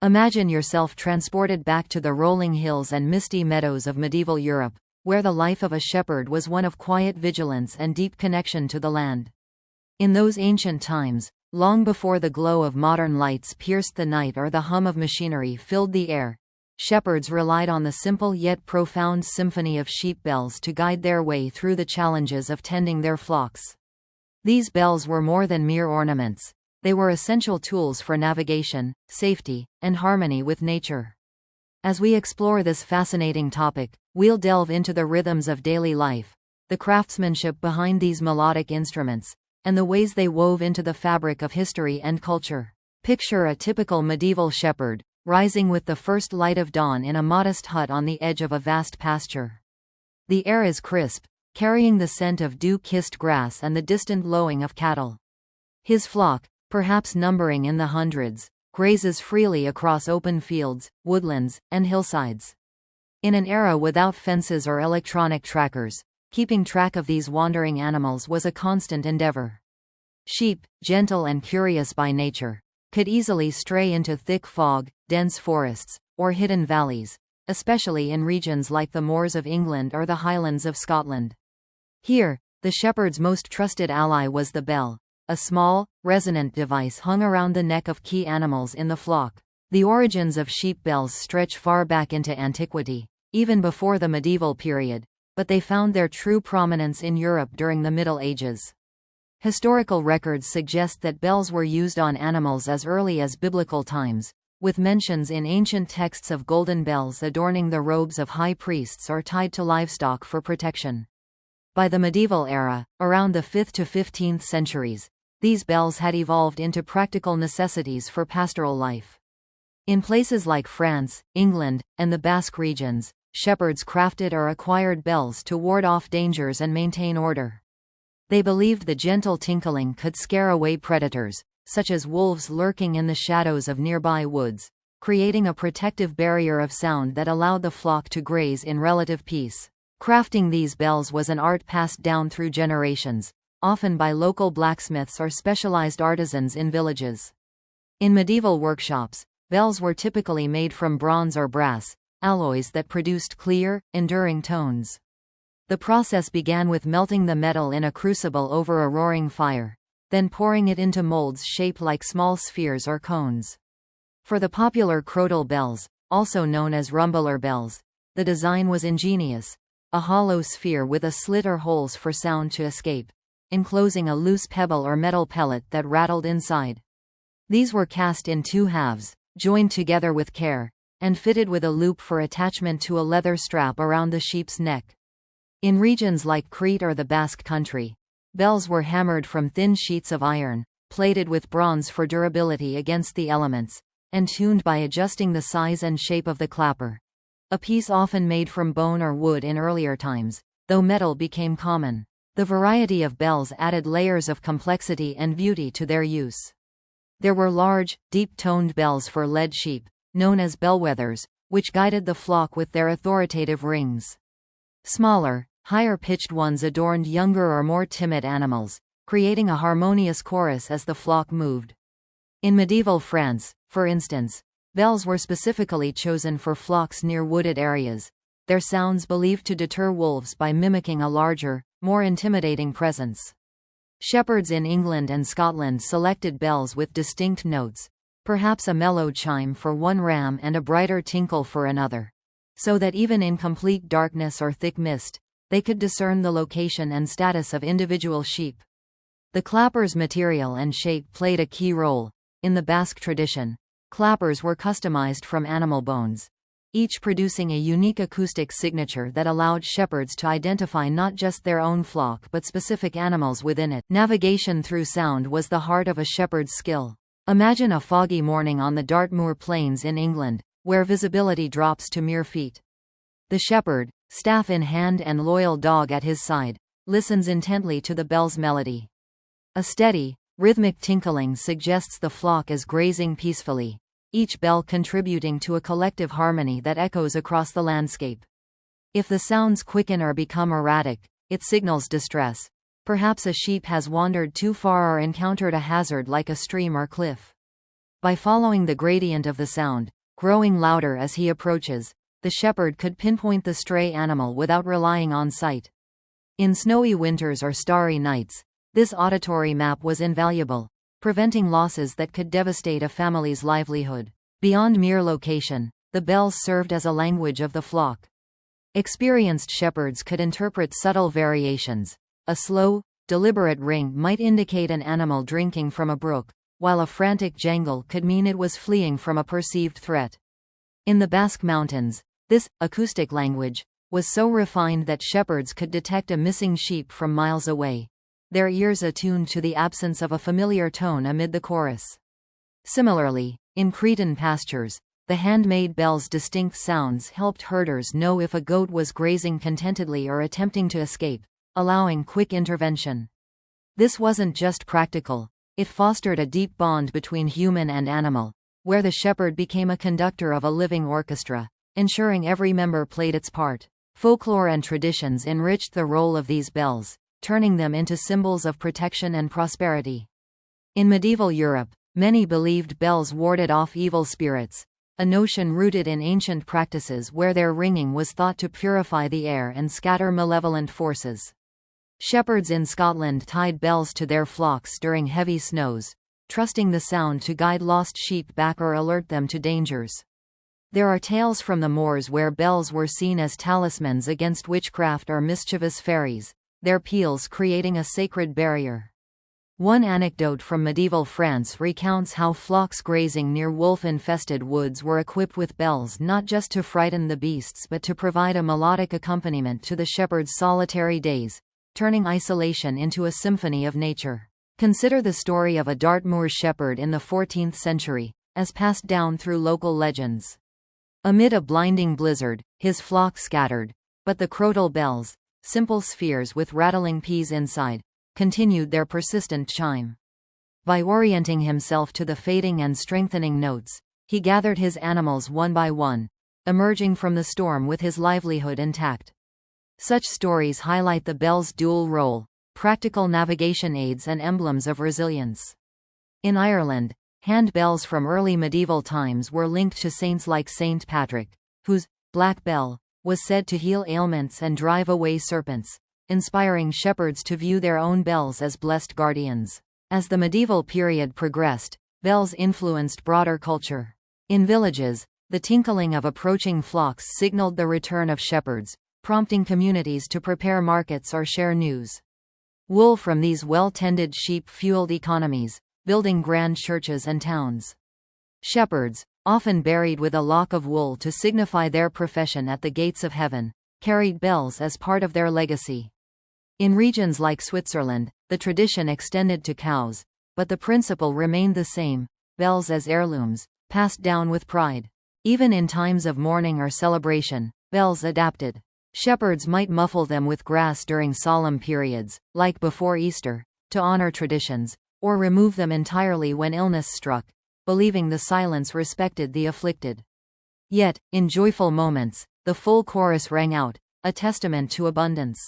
Imagine yourself transported back to the rolling hills and misty meadows of medieval Europe, where the life of a shepherd was one of quiet vigilance and deep connection to the land. In those ancient times, long before the glow of modern lights pierced the night or the hum of machinery filled the air, shepherds relied on the simple yet profound symphony of sheep bells to guide their way through the challenges of tending their flocks. These bells were more than mere ornaments. They were essential tools for navigation, safety, and harmony with nature. As we explore this fascinating topic, we'll delve into the rhythms of daily life, the craftsmanship behind these melodic instruments, and the ways they wove into the fabric of history and culture. Picture a typical medieval shepherd, rising with the first light of dawn in a modest hut on the edge of a vast pasture. The air is crisp, carrying the scent of dew-kissed grass and the distant lowing of cattle. His flock, perhaps numbering in the hundreds, grazes freely across open fields, woodlands, and hillsides. In an era without fences or electronic trackers, keeping track of these wandering animals was a constant endeavor. Sheep, gentle and curious by nature, could easily stray into thick fog, dense forests, or hidden valleys, especially in regions like the moors of England or the highlands of Scotland. Here, the shepherd's most trusted ally was the bell, a small, resonant device hung around the neck of key animals in the flock. The origins of sheep bells stretch far back into antiquity, even before the medieval period, but they found their true prominence in Europe during the Middle Ages. Historical records suggest that bells were used on animals as early as biblical times, with mentions in ancient texts of golden bells adorning the robes of high priests or tied to livestock for protection. By the medieval era, around the 5th to 15th centuries, these bells had evolved into practical necessities for pastoral life. In places like France, England, and the Basque regions, shepherds crafted or acquired bells to ward off dangers and maintain order. They believed the gentle tinkling could scare away predators, such as wolves lurking in the shadows of nearby woods, creating a protective barrier of sound that allowed the flock to graze in relative peace. Crafting these bells was an art passed down through generations, often by local blacksmiths or specialized artisans in villages. In medieval workshops, bells were typically made from bronze or brass, alloys that produced clear, enduring tones. The process began with melting the metal in a crucible over a roaring fire, then pouring it into molds shaped like small spheres or cones. For the popular crotal bells, also known as rumbler bells, the design was ingenious. A hollow sphere with a slit or holes for sound to escape, enclosing a loose pebble or metal pellet that rattled inside. These were cast in two halves, joined together with care, and fitted with a loop for attachment to a leather strap around the sheep's neck. In regions like Crete or the Basque Country, bells were hammered from thin sheets of iron, plated with bronze for durability against the elements, and tuned by adjusting the size and shape of the clapper. A piece often made from bone or wood in earlier times, though metal became common. The variety of bells added layers of complexity and beauty to their use. There were large, deep-toned bells for led sheep, known as bellwethers, which guided the flock with their authoritative rings. Smaller, higher-pitched ones adorned younger or more timid animals, creating a harmonious chorus as the flock moved. In medieval France, for instance, bells were specifically chosen for flocks near wooded areas, their sounds believed to deter wolves by mimicking a larger, more intimidating presence. Shepherds in England and Scotland selected bells with distinct notes, perhaps a mellow chime for one ram and a brighter tinkle for another, so that even in complete darkness or thick mist, they could discern the location and status of individual sheep. The clapper's material and shape played a key role. In the Basque tradition, clappers were customized from animal bones, each producing a unique acoustic signature that allowed shepherds to identify not just their own flock but specific animals within it. Navigation through sound was the heart of a shepherd's skill. Imagine a foggy morning on the Dartmoor Plains in England, where visibility drops to mere feet. The shepherd, staff in hand and loyal dog at his side, listens intently to the bell's melody. A steady, rhythmic tinkling suggests the flock is grazing peacefully, each bell contributing to a collective harmony that echoes across the landscape. If the sounds quicken or become erratic, it signals distress. Perhaps a sheep has wandered too far or encountered a hazard like a stream or cliff. By following the gradient of the sound, growing louder as he approaches, the shepherd could pinpoint the stray animal without relying on sight. In snowy winters or starry nights, this auditory map was invaluable, preventing losses that could devastate a family's livelihood. Beyond mere location, the bells served as a language of the flock. Experienced shepherds could interpret subtle variations. A slow, deliberate ring might indicate an animal drinking from a brook, while a frantic jangle could mean it was fleeing from a perceived threat. In the Basque Mountains, this acoustic language was so refined that shepherds could detect a missing sheep from miles away, their ears attuned to the absence of a familiar tone amid the chorus. Similarly, in Cretan pastures, the handmade bell's distinct sounds helped herders know if a goat was grazing contentedly or attempting to escape, allowing quick intervention. This wasn't just practical, it fostered a deep bond between human and animal, where the shepherd became a conductor of a living orchestra, ensuring every member played its part. Folklore and traditions enriched the role of these bells, turning them into symbols of protection and prosperity. In medieval Europe, many believed bells warded off evil spirits, a notion rooted in ancient practices where their ringing was thought to purify the air and scatter malevolent forces. Shepherds in Scotland tied bells to their flocks during heavy snows, trusting the sound to guide lost sheep back or alert them to dangers. There are tales from the moors where bells were seen as talismans against witchcraft or mischievous fairies, their peals creating a sacred barrier. One anecdote from medieval France recounts how flocks grazing near wolf-infested woods were equipped with bells not just to frighten the beasts but to provide a melodic accompaniment to the shepherd's solitary days, turning isolation into a symphony of nature. Consider the story of a Dartmoor shepherd in the 14th century, as passed down through local legends. Amid a blinding blizzard, his flock scattered, but the crotal bells, simple spheres with rattling peas inside, continued their persistent chime. By orienting himself to the fading and strengthening notes, he gathered his animals one by one, emerging from the storm with his livelihood intact. Such stories highlight the bell's dual role: practical navigation aids and emblems of resilience. In Ireland, handbells from early medieval times were linked to saints like Saint Patrick, whose black bell was said to heal ailments and drive away serpents, inspiring shepherds to view their own bells as blessed guardians. As the medieval period progressed, bells influenced broader culture. In villages, the tinkling of approaching flocks signaled the return of shepherds, prompting communities to prepare markets or share news. Wool from these well-tended sheep fueled economies, building grand churches and towns. Shepherds, often buried with a lock of wool to signify their profession at the gates of heaven, carried bells as part of their legacy. In regions like Switzerland, the tradition extended to cows, but the principle remained the same: bells as heirlooms, passed down with pride. Even in times of mourning or celebration, bells adapted. Shepherds might muffle them with grass during solemn periods, like before Easter, to honor traditions, or remove them entirely when illness struck, believing the silence respected the afflicted. Yet, in joyful moments, the full chorus rang out, a testament to abundance.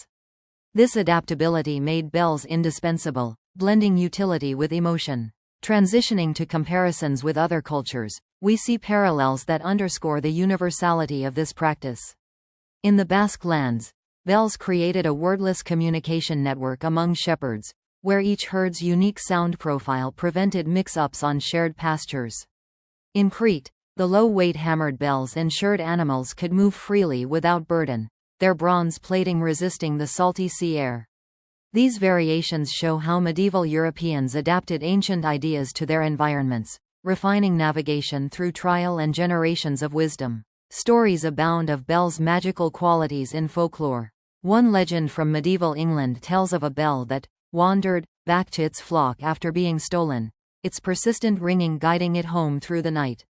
This adaptability made bells indispensable, blending utility with emotion. Transitioning to comparisons with other cultures, we see parallels that underscore the universality of this practice. In the Basque lands, bells created a wordless communication network among shepherds, where each herd's unique sound profile prevented mix-ups on shared pastures. In Crete, the low-weight hammered bells ensured animals could move freely without burden, their bronze plating resisting the salty sea air. These variations show how medieval Europeans adapted ancient ideas to their environments, refining navigation through trial and generations of wisdom. Stories abound of bells' magical qualities in folklore. One legend from medieval England tells of a bell that wandered back to its flock after being stolen, its persistent ringing guiding it home through the night.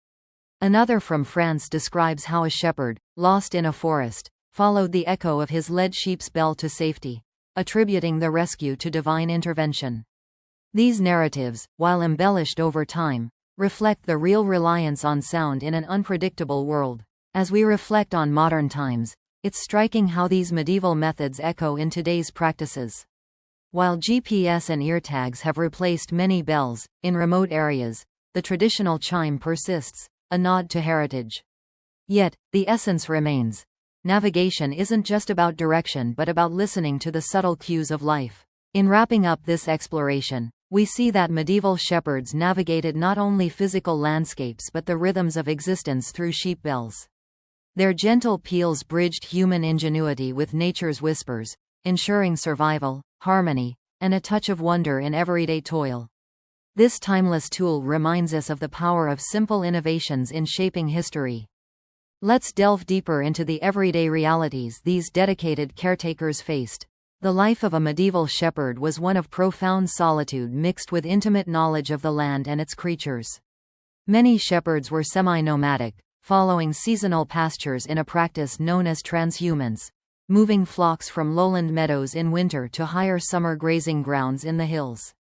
Another from France describes how a shepherd, lost in a forest, followed the echo of his led sheep's bell to safety, attributing the rescue to divine intervention. These narratives, while embellished over time, reflect the real reliance on sound in an unpredictable world. As we reflect on modern times, it's striking how these medieval methods echo in today's practices. While GPS and ear tags have replaced many bells, in remote areas, the traditional chime persists, a nod to heritage. Yet, the essence remains. Navigation isn't just about direction but about listening to the subtle cues of life. In wrapping up this exploration, we see that medieval shepherds navigated not only physical landscapes but the rhythms of existence through sheep bells. Their gentle peals bridged human ingenuity with nature's whispers, ensuring survival, harmony, and a touch of wonder in everyday toil. This timeless tool reminds us of the power of simple innovations in shaping history. Let's delve deeper into the everyday realities these dedicated caretakers faced. The life of a medieval shepherd was one of profound solitude mixed with intimate knowledge of the land and its creatures. Many shepherds were semi-nomadic, following seasonal pastures in a practice known as transhumance, moving flocks from lowland meadows in winter to higher summer grazing grounds in the hills.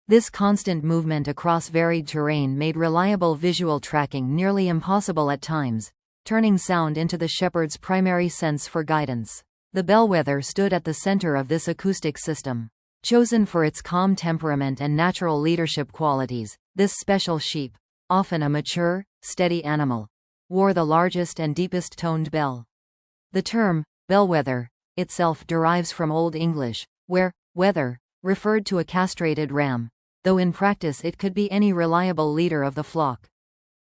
This constant movement across varied terrain made reliable visual tracking nearly impossible at times, turning sound into the shepherd's primary sense for guidance. The bellwether stood at the center of this acoustic system. Chosen for its calm temperament and natural leadership qualities, this special sheep, often a mature, steady animal, wore the largest and deepest toned bell. The term, bellwether, itself derives from Old English, where wether referred to a castrated ram, though in practice it could be any reliable leader of the flock.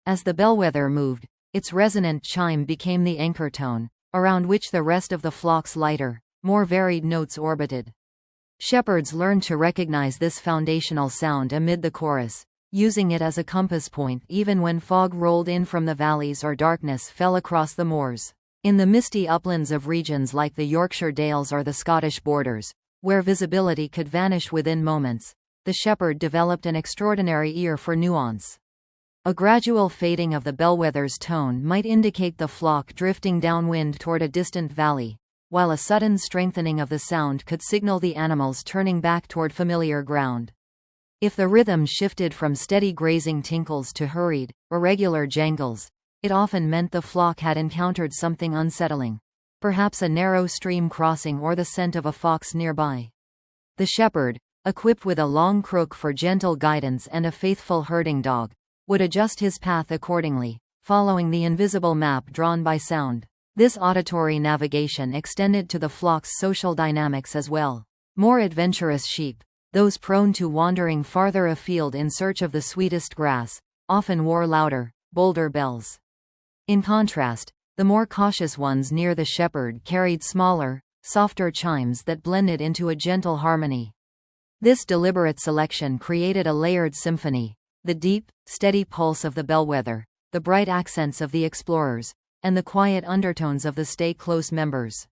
As the bellwether moved, its resonant chime became the anchor tone, around which the rest of the flock's lighter, more varied notes orbited. Shepherds learned to recognize this foundational sound amid the chorus, using it as a compass point even when fog rolled in from the valleys or darkness fell across the moors. In the misty uplands of regions like the Yorkshire Dales or the Scottish borders, where visibility could vanish within moments, the shepherd developed an extraordinary ear for nuance. A gradual fading of the bellwether's tone might indicate the flock drifting downwind toward a distant valley, while a sudden strengthening of the sound could signal the animals turning back toward familiar ground. If the rhythm shifted from steady grazing tinkles to hurried, irregular jangles, it often meant the flock had encountered something unsettling, perhaps a narrow stream crossing or the scent of a fox nearby. The shepherd, equipped with a long crook for gentle guidance and a faithful herding dog, would adjust his path accordingly, following the invisible map drawn by sound. This auditory navigation extended to the flock's social dynamics as well. More adventurous sheep, those prone to wandering farther afield in search of the sweetest grass, often wore louder, bolder bells. In contrast, the more cautious ones near the shepherd carried smaller, softer chimes that blended into a gentle harmony. This deliberate selection created a layered symphony. The deep, steady pulse of the bellwether, the bright accents of the explorers, and the quiet undertones of the stay-close members.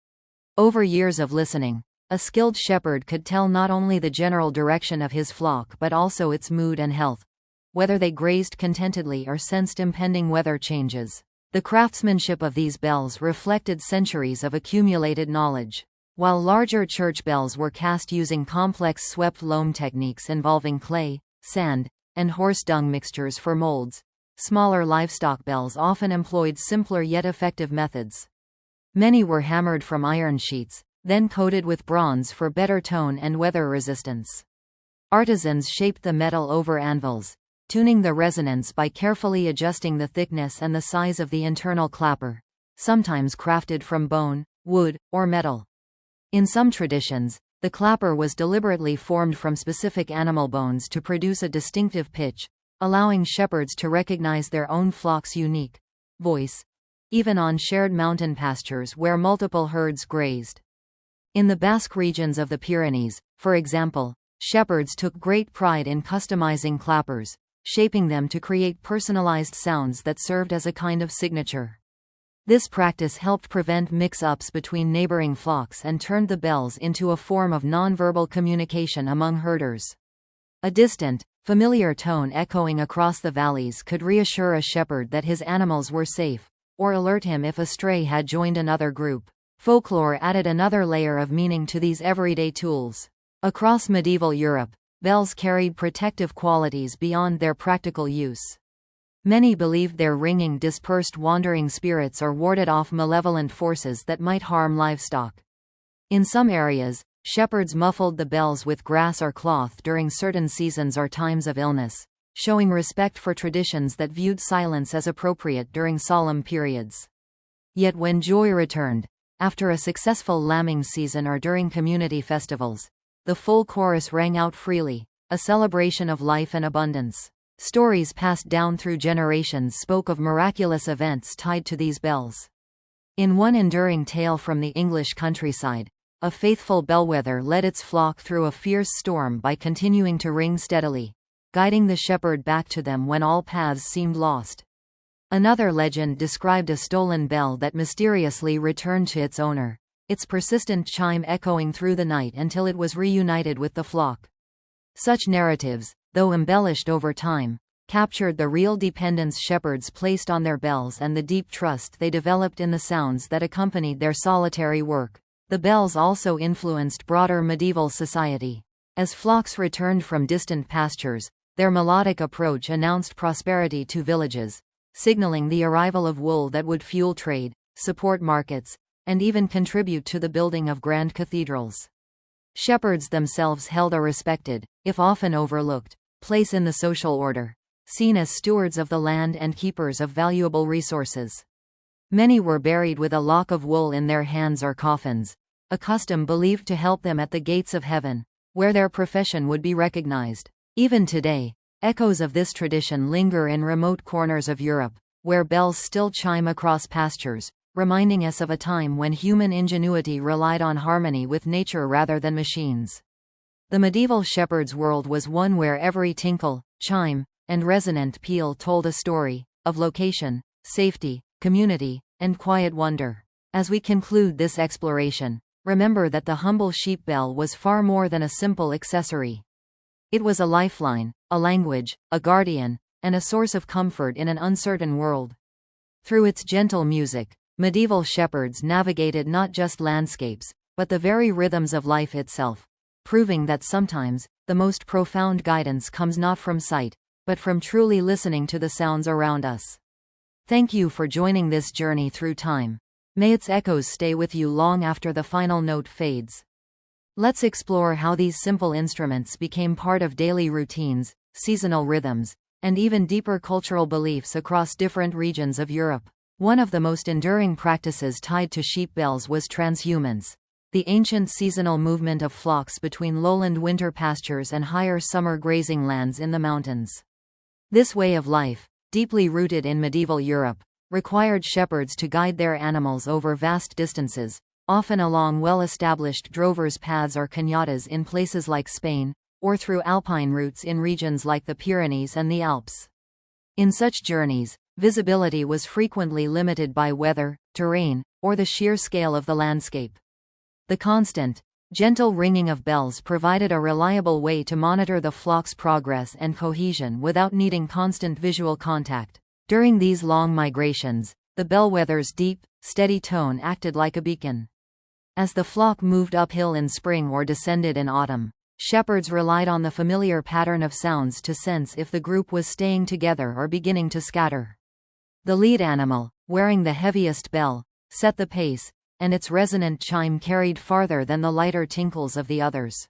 Over years of listening, a skilled shepherd could tell not only the general direction of his flock but also its mood and health, whether they grazed contentedly or sensed impending weather changes. The craftsmanship of these bells reflected centuries of accumulated knowledge. While larger church bells were cast using complex swept loam techniques involving clay, sand, and horse dung mixtures for molds, smaller livestock bells often employed simpler yet effective methods. Many were hammered from iron sheets, then coated with bronze for better tone and weather resistance. Artisans shaped the metal over anvils, tuning the resonance by carefully adjusting the thickness and the size of the internal clapper, sometimes crafted from bone, wood, or metal. In some traditions, the clapper was deliberately formed from specific animal bones to produce a distinctive pitch, allowing shepherds to recognize their own flock's unique voice, even on shared mountain pastures where multiple herds grazed. In the Basque regions of the Pyrenees, for example, shepherds took great pride in customizing clappers, shaping them to create personalized sounds that served as a kind of signature. This practice helped prevent mix-ups between neighboring flocks and turned the bells into a form of non-verbal communication among herders. A distant, familiar tone echoing across the valleys could reassure a shepherd that his animals were safe, or alert him if a stray had joined another group. Folklore added another layer of meaning to these everyday tools. Across medieval Europe, bells carried protective qualities beyond their practical use. Many believed their ringing dispersed wandering spirits or warded off malevolent forces that might harm livestock. In some areas, shepherds muffled the bells with grass or cloth during certain seasons or times of illness, showing respect for traditions that viewed silence as appropriate during solemn periods. Yet when joy returned, after a successful lambing season or during community festivals, the full chorus rang out freely, a celebration of life and abundance. Stories passed down through generations spoke of miraculous events tied to these bells. In one enduring tale from the English countryside, a faithful bellwether led its flock through a fierce storm by continuing to ring steadily, guiding the shepherd back to them when all paths seemed lost. Another legend described a stolen bell that mysteriously returned to its owner, its persistent chime echoing through the night until it was reunited with the flock. Such narratives, though embellished over time, captured the real dependence shepherds placed on their bells and the deep trust they developed in the sounds that accompanied their solitary work. The bells also influenced broader medieval society. As flocks returned from distant pastures, their melodic approach announced prosperity to villages, signaling the arrival of wool that would fuel trade, support markets, and even contribute to the building of grand cathedrals. Shepherds themselves held a respected, if often overlooked, place in the social order, seen as stewards of the land and keepers of valuable resources. Many were buried with a lock of wool in their hands or coffins, a custom believed to help them at the gates of heaven, where their profession would be recognized. Even today, echoes of this tradition linger in remote corners of Europe, where bells still chime across pastures, reminding us of a time when human ingenuity relied on harmony with nature rather than machines. The medieval shepherd's world was one where every tinkle, chime, and resonant peal told a story of location, safety, community, and quiet wonder. As we conclude this exploration, remember that the humble sheep bell was far more than a simple accessory. It was a lifeline, a language, a guardian, and a source of comfort in an uncertain world. Through its gentle music, medieval shepherds navigated not just landscapes, but the very rhythms of life itself, proving that sometimes, the most profound guidance comes not from sight, but from truly listening to the sounds around us. Thank you for joining this journey through time. May its echoes stay with you long after the final note fades. Let's explore how these simple instruments became part of daily routines, seasonal rhythms, and even deeper cultural beliefs across different regions of Europe. One of the most enduring practices tied to sheep bells was transhumance, the ancient seasonal movement of flocks between lowland winter pastures and higher summer grazing lands in the mountains. This way of life, deeply rooted in medieval Europe, required shepherds to guide their animals over vast distances, often along well-established drovers' paths or cañadas in places like Spain, or through alpine routes in regions like the Pyrenees and the Alps. In such journeys, visibility was frequently limited by weather, terrain, or the sheer scale of the landscape. The constant, gentle ringing of bells provided a reliable way to monitor the flock's progress and cohesion without needing constant visual contact. During these long migrations, the bellwether's deep, steady tone acted like a beacon. As the flock moved uphill in spring or descended in autumn, shepherds relied on the familiar pattern of sounds to sense if the group was staying together or beginning to scatter. The lead animal, wearing the heaviest bell, set the pace, and its resonant chime carried farther than the lighter tinkles of the others.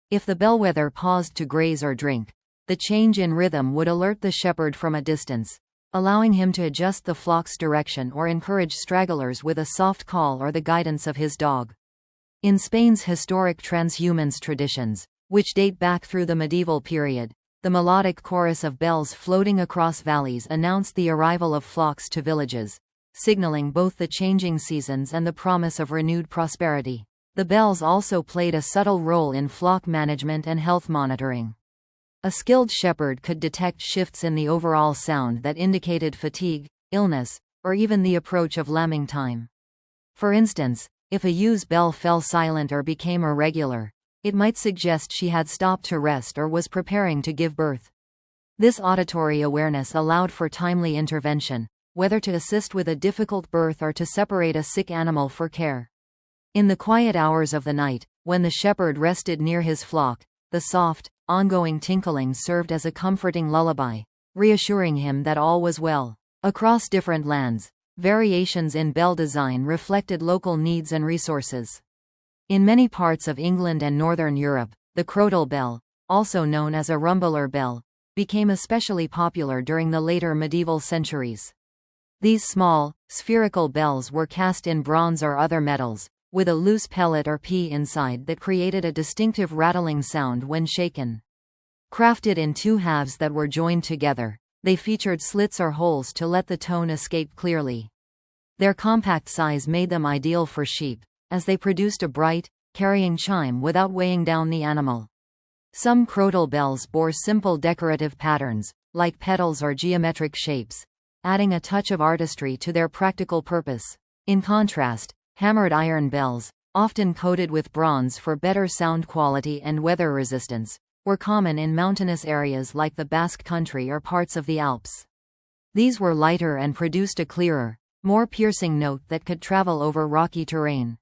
If the bellwether paused to graze or drink, the change in rhythm would alert the shepherd from a distance, allowing him to adjust the flock's direction or encourage stragglers with a soft call or the guidance of his dog. In Spain's historic transhumance traditions, which date back through the medieval period, the melodic chorus of bells floating across valleys announced the arrival of flocks to villages, signaling both the changing seasons and the promise of renewed prosperity. The bells also played a subtle role in flock management and health monitoring. A skilled shepherd could detect shifts in the overall sound that indicated fatigue, illness, or even the approach of lambing time. For instance, if a ewe's bell fell silent or became irregular, it might suggest she had stopped to rest or was preparing to give birth. This auditory awareness allowed for timely intervention, whether to assist with a difficult birth or to separate a sick animal for care. In the quiet hours of the night, when the shepherd rested near his flock, the soft, ongoing tinkling served as a comforting lullaby, reassuring him that all was well. Across different lands, variations in bell design reflected local needs and resources. In many parts of England and Northern Europe, the crotal bell, also known as a rumbler bell, became especially popular during the later medieval centuries. These small, spherical bells were cast in bronze or other metals, with a loose pellet or pea inside that created a distinctive rattling sound when shaken. Crafted in two halves that were joined together, they featured slits or holes to let the tone escape clearly. Their compact size made them ideal for sheep, as they produced a bright, carrying chime without weighing down the animal. Some crotal bells bore simple decorative patterns, like petals or geometric shapes, adding a touch of artistry to their practical purpose. In contrast, hammered iron bells, often coated with bronze for better sound quality and weather resistance, were common in mountainous areas like the Basque Country or parts of the Alps. These were lighter and produced a clearer, more piercing note that could travel over rocky terrain.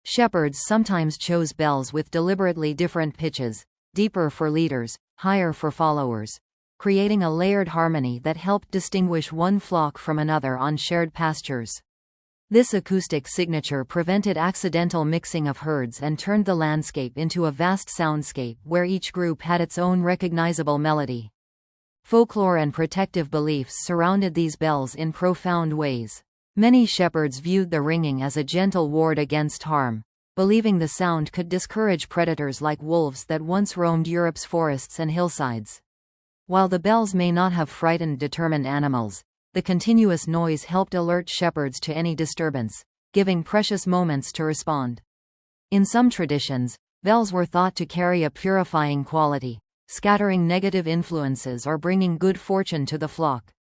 Shepherds sometimes chose bells with deliberately different pitches, deeper for leaders, higher for followers, creating a layered harmony that helped distinguish one flock from another on shared pastures. This acoustic signature prevented accidental mixing of herds and turned the landscape into a vast soundscape where each group had its own recognizable melody. Folklore and protective beliefs surrounded these bells in profound ways. Many shepherds viewed the ringing as a gentle ward against harm, believing the sound could discourage predators like wolves that once roamed Europe's forests and hillsides. While the bells may not have frightened determined animals, the continuous noise helped alert shepherds to any disturbance, giving precious moments to respond. In some traditions, bells were thought to carry a purifying quality, scattering negative influences or bringing good fortune to the flock.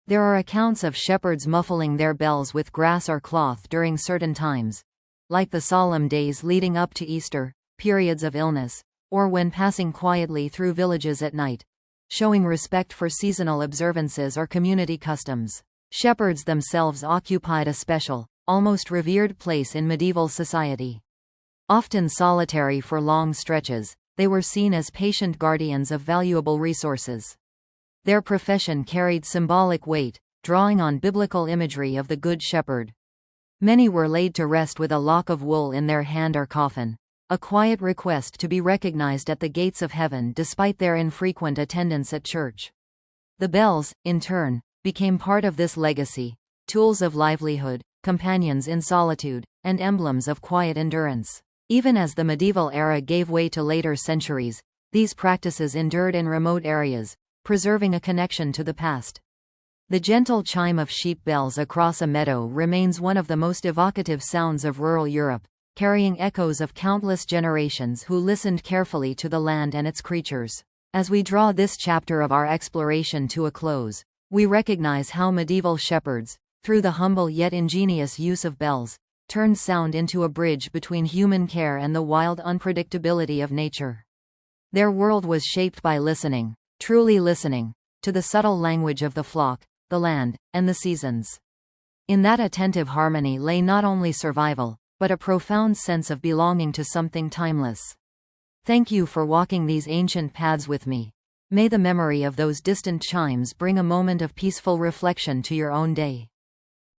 There are accounts of shepherds muffling their bells with grass or cloth during certain times, like the solemn days leading up to Easter, periods of illness, or when passing quietly through villages at night, showing respect for seasonal observances or community customs. Shepherds themselves occupied a special, almost revered place in medieval society. Often solitary for long stretches, they were seen as patient guardians of valuable resources. Their profession carried symbolic weight, drawing on biblical imagery of the Good Shepherd. Many were laid to rest with a lock of wool in their hand or coffin, a quiet request to be recognized at the gates of heaven despite their infrequent attendance at church. The bells, in turn, became part of this legacy, tools of livelihood, companions in solitude, and emblems of quiet endurance. Even as the medieval era gave way to later centuries, these practices endured in remote areas, preserving a connection to the past. The gentle chime of sheep bells across a meadow remains one of the most evocative sounds of rural Europe, carrying echoes of countless generations who listened carefully to the land and its creatures. As we draw this chapter of our exploration to a close, we recognize how medieval shepherds, through the humble yet ingenious use of bells, turned sound into a bridge between human care and the wild unpredictability of nature. Their world was shaped by listening, truly listening, to the subtle language of the flock, the land, and the seasons. In that attentive harmony lay not only survival, but a profound sense of belonging to something timeless. Thank you for walking these ancient paths with me. May the memory of those distant chimes bring a moment of peaceful reflection to your own day.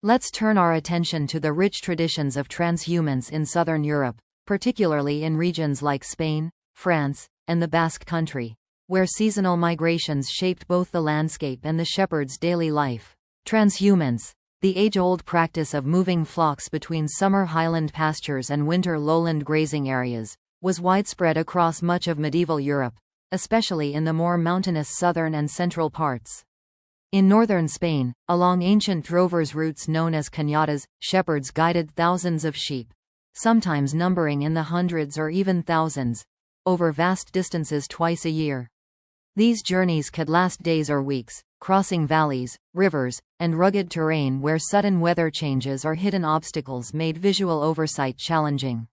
Let's turn our attention to the rich traditions of transhumance in southern Europe, particularly in regions like Spain, France, and the Basque Country, where seasonal migrations shaped both the landscape and the shepherd's daily life. Transhumance, the age-old practice of moving flocks between summer highland pastures and winter lowland grazing areas, was widespread across much of medieval Europe, especially in the more mountainous southern and central parts. In northern Spain, along ancient drovers' routes known as cañadas, shepherds guided thousands of sheep, sometimes numbering in the hundreds or even thousands, over vast distances twice a year. These journeys could last days or weeks, crossing valleys, rivers, and rugged terrain where sudden weather changes or hidden obstacles made visual oversight challenging.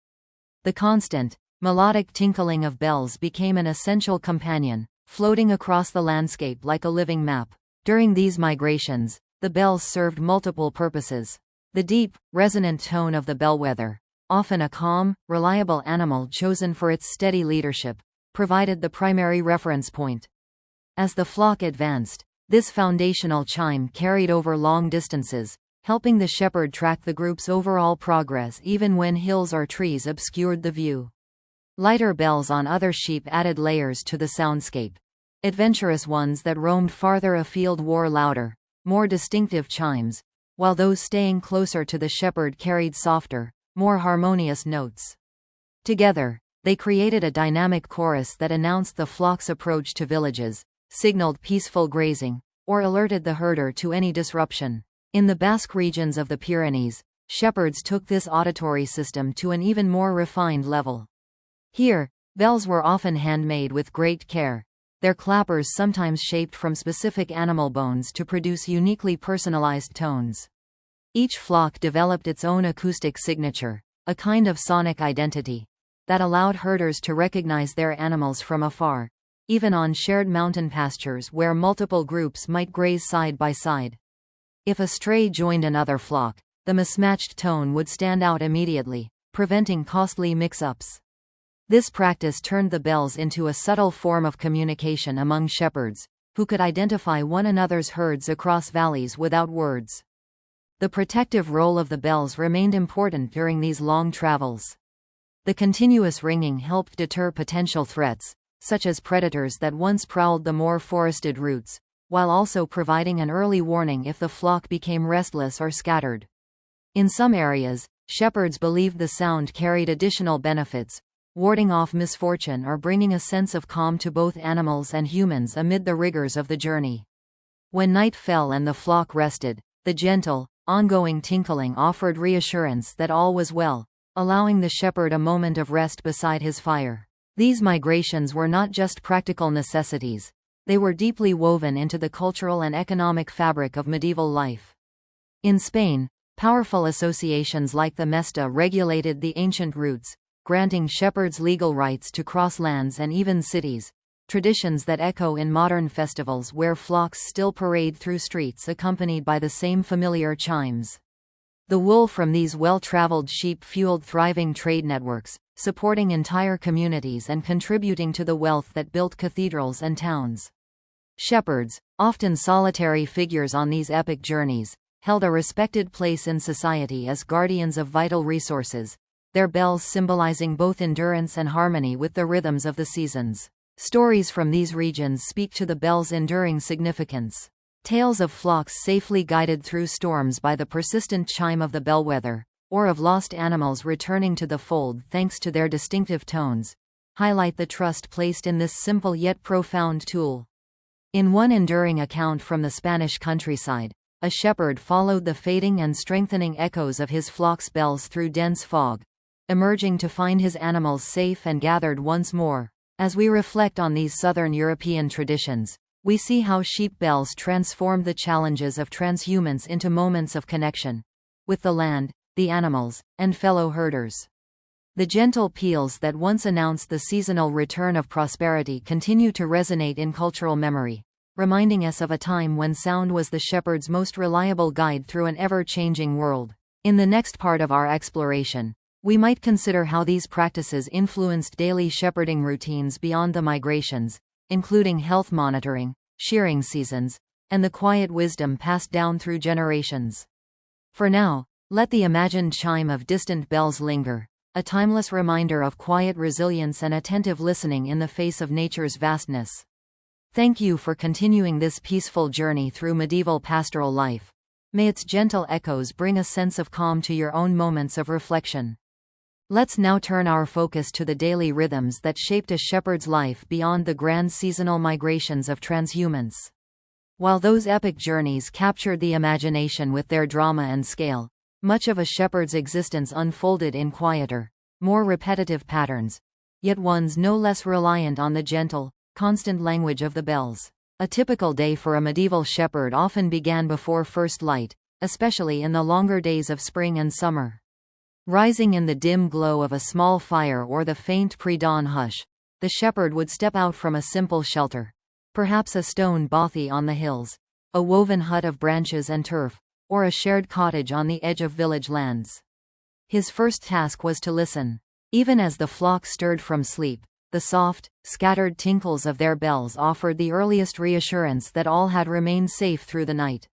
The constant, melodic tinkling of bells became an essential companion, floating across the landscape like a living map. During these migrations, the bells served multiple purposes. The deep, resonant tone of the bellwether, often a calm, reliable animal chosen for its steady leadership, provided the primary reference point. As the flock advanced, this foundational chime carried over long distances, helping the shepherd track the group's overall progress even when hills or trees obscured the view. Lighter bells on other sheep added layers to the soundscape, Adventurous ones that roamed farther afield wore louder, more distinctive chimes, while those staying closer to the shepherd carried softer, more harmonious notes. Together, they created a dynamic chorus that announced the flock's approach to villages, signaled peaceful grazing, or alerted the herder to any disruption. In the Basque regions of the Pyrenees, shepherds took this auditory system to an even more refined level. Here, bells were often handmade with great care, their clappers sometimes shaped from specific animal bones to produce uniquely personalized tones. Each flock developed its own acoustic signature, a kind of sonic identity, that allowed herders to recognize their animals from afar, even on shared mountain pastures where multiple groups might graze side by side. If a stray joined another flock, the mismatched tone would stand out immediately, preventing costly mix-ups. This practice turned the bells into a subtle form of communication among shepherds, who could identify one another's herds across valleys without words. The protective role of the bells remained important during these long travels. The continuous ringing helped deter potential threats, such as predators that once prowled the more forested routes, while also providing an early warning if the flock became restless or scattered. In some areas, shepherds believed the sound carried additional benefits, warding off misfortune or bringing a sense of calm to both animals and humans amid the rigors of the journey. When night fell and the flock rested, the gentle, ongoing tinkling offered reassurance that all was well, allowing the shepherd a moment of rest beside his fire. These migrations were not just practical necessities, they were deeply woven into the cultural and economic fabric of medieval life. In Spain, powerful associations like the Mesta regulated the ancient routes, granting shepherds legal rights to cross lands and even cities, traditions that echo in modern festivals where flocks still parade through streets accompanied by the same familiar chimes. The wool from these well-traveled sheep fueled thriving trade networks, supporting entire communities and contributing to the wealth that built cathedrals and towns. Shepherds, often solitary figures on these epic journeys, held a respected place in society as guardians of vital resources, their bells symbolizing both endurance and harmony with the rhythms of the seasons. Stories from these regions speak to the bell's enduring significance. Tales of flocks safely guided through storms by the persistent chime of the bellwether, or of lost animals returning to the fold thanks to their distinctive tones, highlight the trust placed in this simple yet profound tool. In one enduring account from the Spanish countryside, a shepherd followed the fading and strengthening echoes of his flock's bells through dense fog, emerging to find his animals safe and gathered once more. As we reflect on these southern European traditions, we see how sheep bells transformed the challenges of transhumance into moments of connection with the land, the animals, and fellow herders. The gentle peals that once announced the seasonal return of prosperity continue to resonate in cultural memory, reminding us of a time when sound was the shepherd's most reliable guide through an ever-changing world. In the next part of our exploration, we might consider how these practices influenced daily shepherding routines beyond the migrations, including health monitoring, shearing seasons, and the quiet wisdom passed down through generations. For now, let the imagined chime of distant bells linger, a timeless reminder of quiet resilience and attentive listening in the face of nature's vastness. Thank you for continuing this peaceful journey through medieval pastoral life. May its gentle echoes bring a sense of calm to your own moments of reflection. Let's now turn our focus to the daily rhythms that shaped a shepherd's life beyond the grand seasonal migrations of transhumance. While those epic journeys captured the imagination with their drama and scale, much of a shepherd's existence unfolded in quieter, more repetitive patterns, yet ones no less reliant on the gentle, constant language of the bells. A typical day for a medieval shepherd often began before first light, especially in the longer days of spring and summer. Rising in the dim glow of a small fire or the faint pre-dawn hush, the shepherd would step out from a simple shelter, perhaps a stone bothy on the hills, a woven hut of branches and turf, or a shared cottage on the edge of village lands. His first task was to listen. Even as the flock stirred from sleep, the soft, scattered tinkles of their bells offered the earliest reassurance that all had remained safe through the night.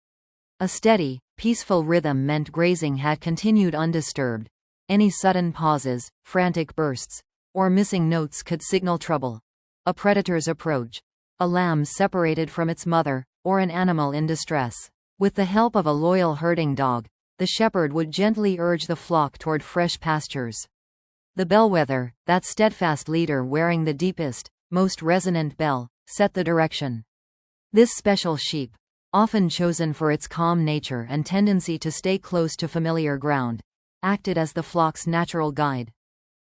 A steady, peaceful rhythm meant grazing had continued undisturbed. Any sudden pauses, frantic bursts, or missing notes could signal trouble, a predator's approach, a lamb separated from its mother, or an animal in distress. With the help of a loyal herding dog, the shepherd would gently urge the flock toward fresh pastures. The bellwether, that steadfast leader wearing the deepest, most resonant bell, set the direction. This special sheep, often chosen for its calm nature and tendency to stay close to familiar ground, acted as the flock's natural guide.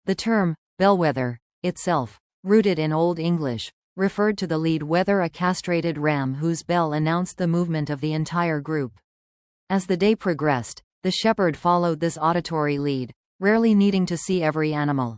The term, bellwether, itself, rooted in Old English, referred to the lead wether, a castrated ram whose bell announced the movement of the entire group. As the day progressed, the shepherd followed this auditory lead, rarely needing to see every animal.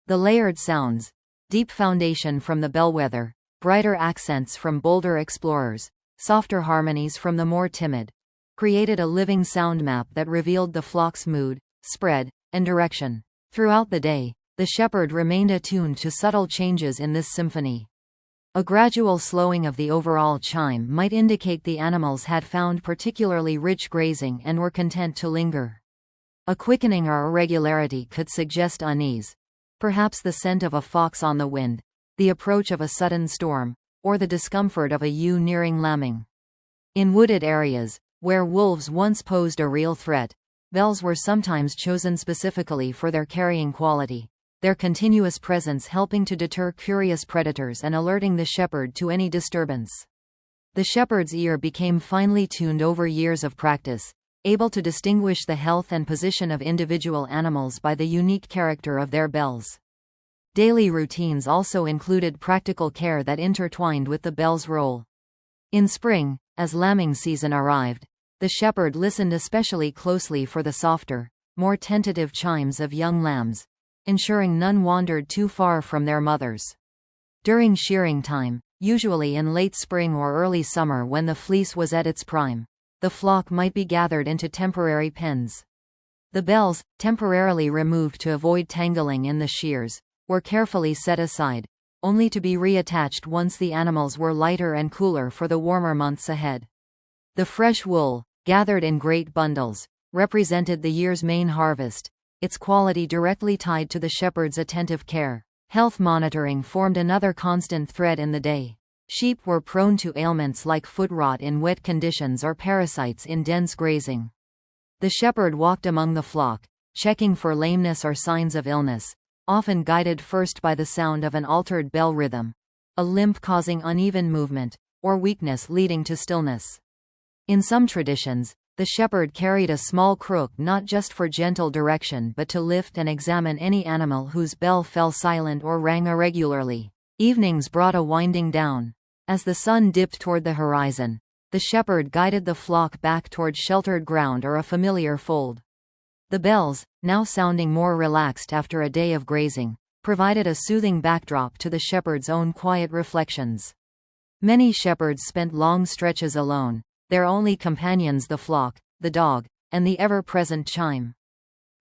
The layered sounds, deep foundation from the bellwether, brighter accents from bolder explorers, softer harmonies from the more timid, created a living sound map that revealed the flock's mood, spread, and direction. Throughout the day, the shepherd remained attuned to subtle changes in this symphony. A gradual slowing of the overall chime might indicate the animals had found particularly rich grazing and were content to linger. A quickening or irregularity could suggest unease, perhaps the scent of a fox on the wind, the approach of a sudden storm, or the discomfort of a ewe nearing lambing. In wooded areas, where wolves once posed a real threat, bells were sometimes chosen specifically for their carrying quality, their continuous presence helping to deter curious predators and alerting the shepherd to any disturbance. The shepherd's ear became finely tuned over years of practice, able to distinguish the health and position of individual animals by the unique character of their bells. Daily routines also included practical care that intertwined with the bell's role. In spring, as lambing season arrived, the shepherd listened especially closely for the softer, more tentative chimes of young lambs, ensuring none wandered too far from their mothers. During shearing time, usually in late spring or early summer when the fleece was at its prime, the flock might be gathered into temporary pens. The bells, temporarily removed to avoid tangling in the shears, were carefully set aside, only to be reattached once the animals were lighter and cooler for the warmer months ahead. The fresh wool, gathered in great bundles, represented the year's main harvest, its quality directly tied to the shepherd's attentive care. Health monitoring formed another constant thread in the day. Sheep were prone to ailments like foot rot in wet conditions or parasites in dense grazing. The shepherd walked among the flock, checking for lameness or signs of illness, often guided first by the sound of an altered bell rhythm, a limp causing uneven movement, or weakness leading to stillness. In some traditions, the shepherd carried a small crook not just for gentle direction but to lift and examine any animal whose bell fell silent or rang irregularly. Evenings brought a winding down. As the sun dipped toward the horizon, the shepherd guided the flock back toward sheltered ground or a familiar fold. The bells, now sounding more relaxed after a day of grazing, provided a soothing backdrop to the shepherd's own quiet reflections. Many shepherds spent long stretches alone, their only companions the flock, the dog, and the ever-present chime.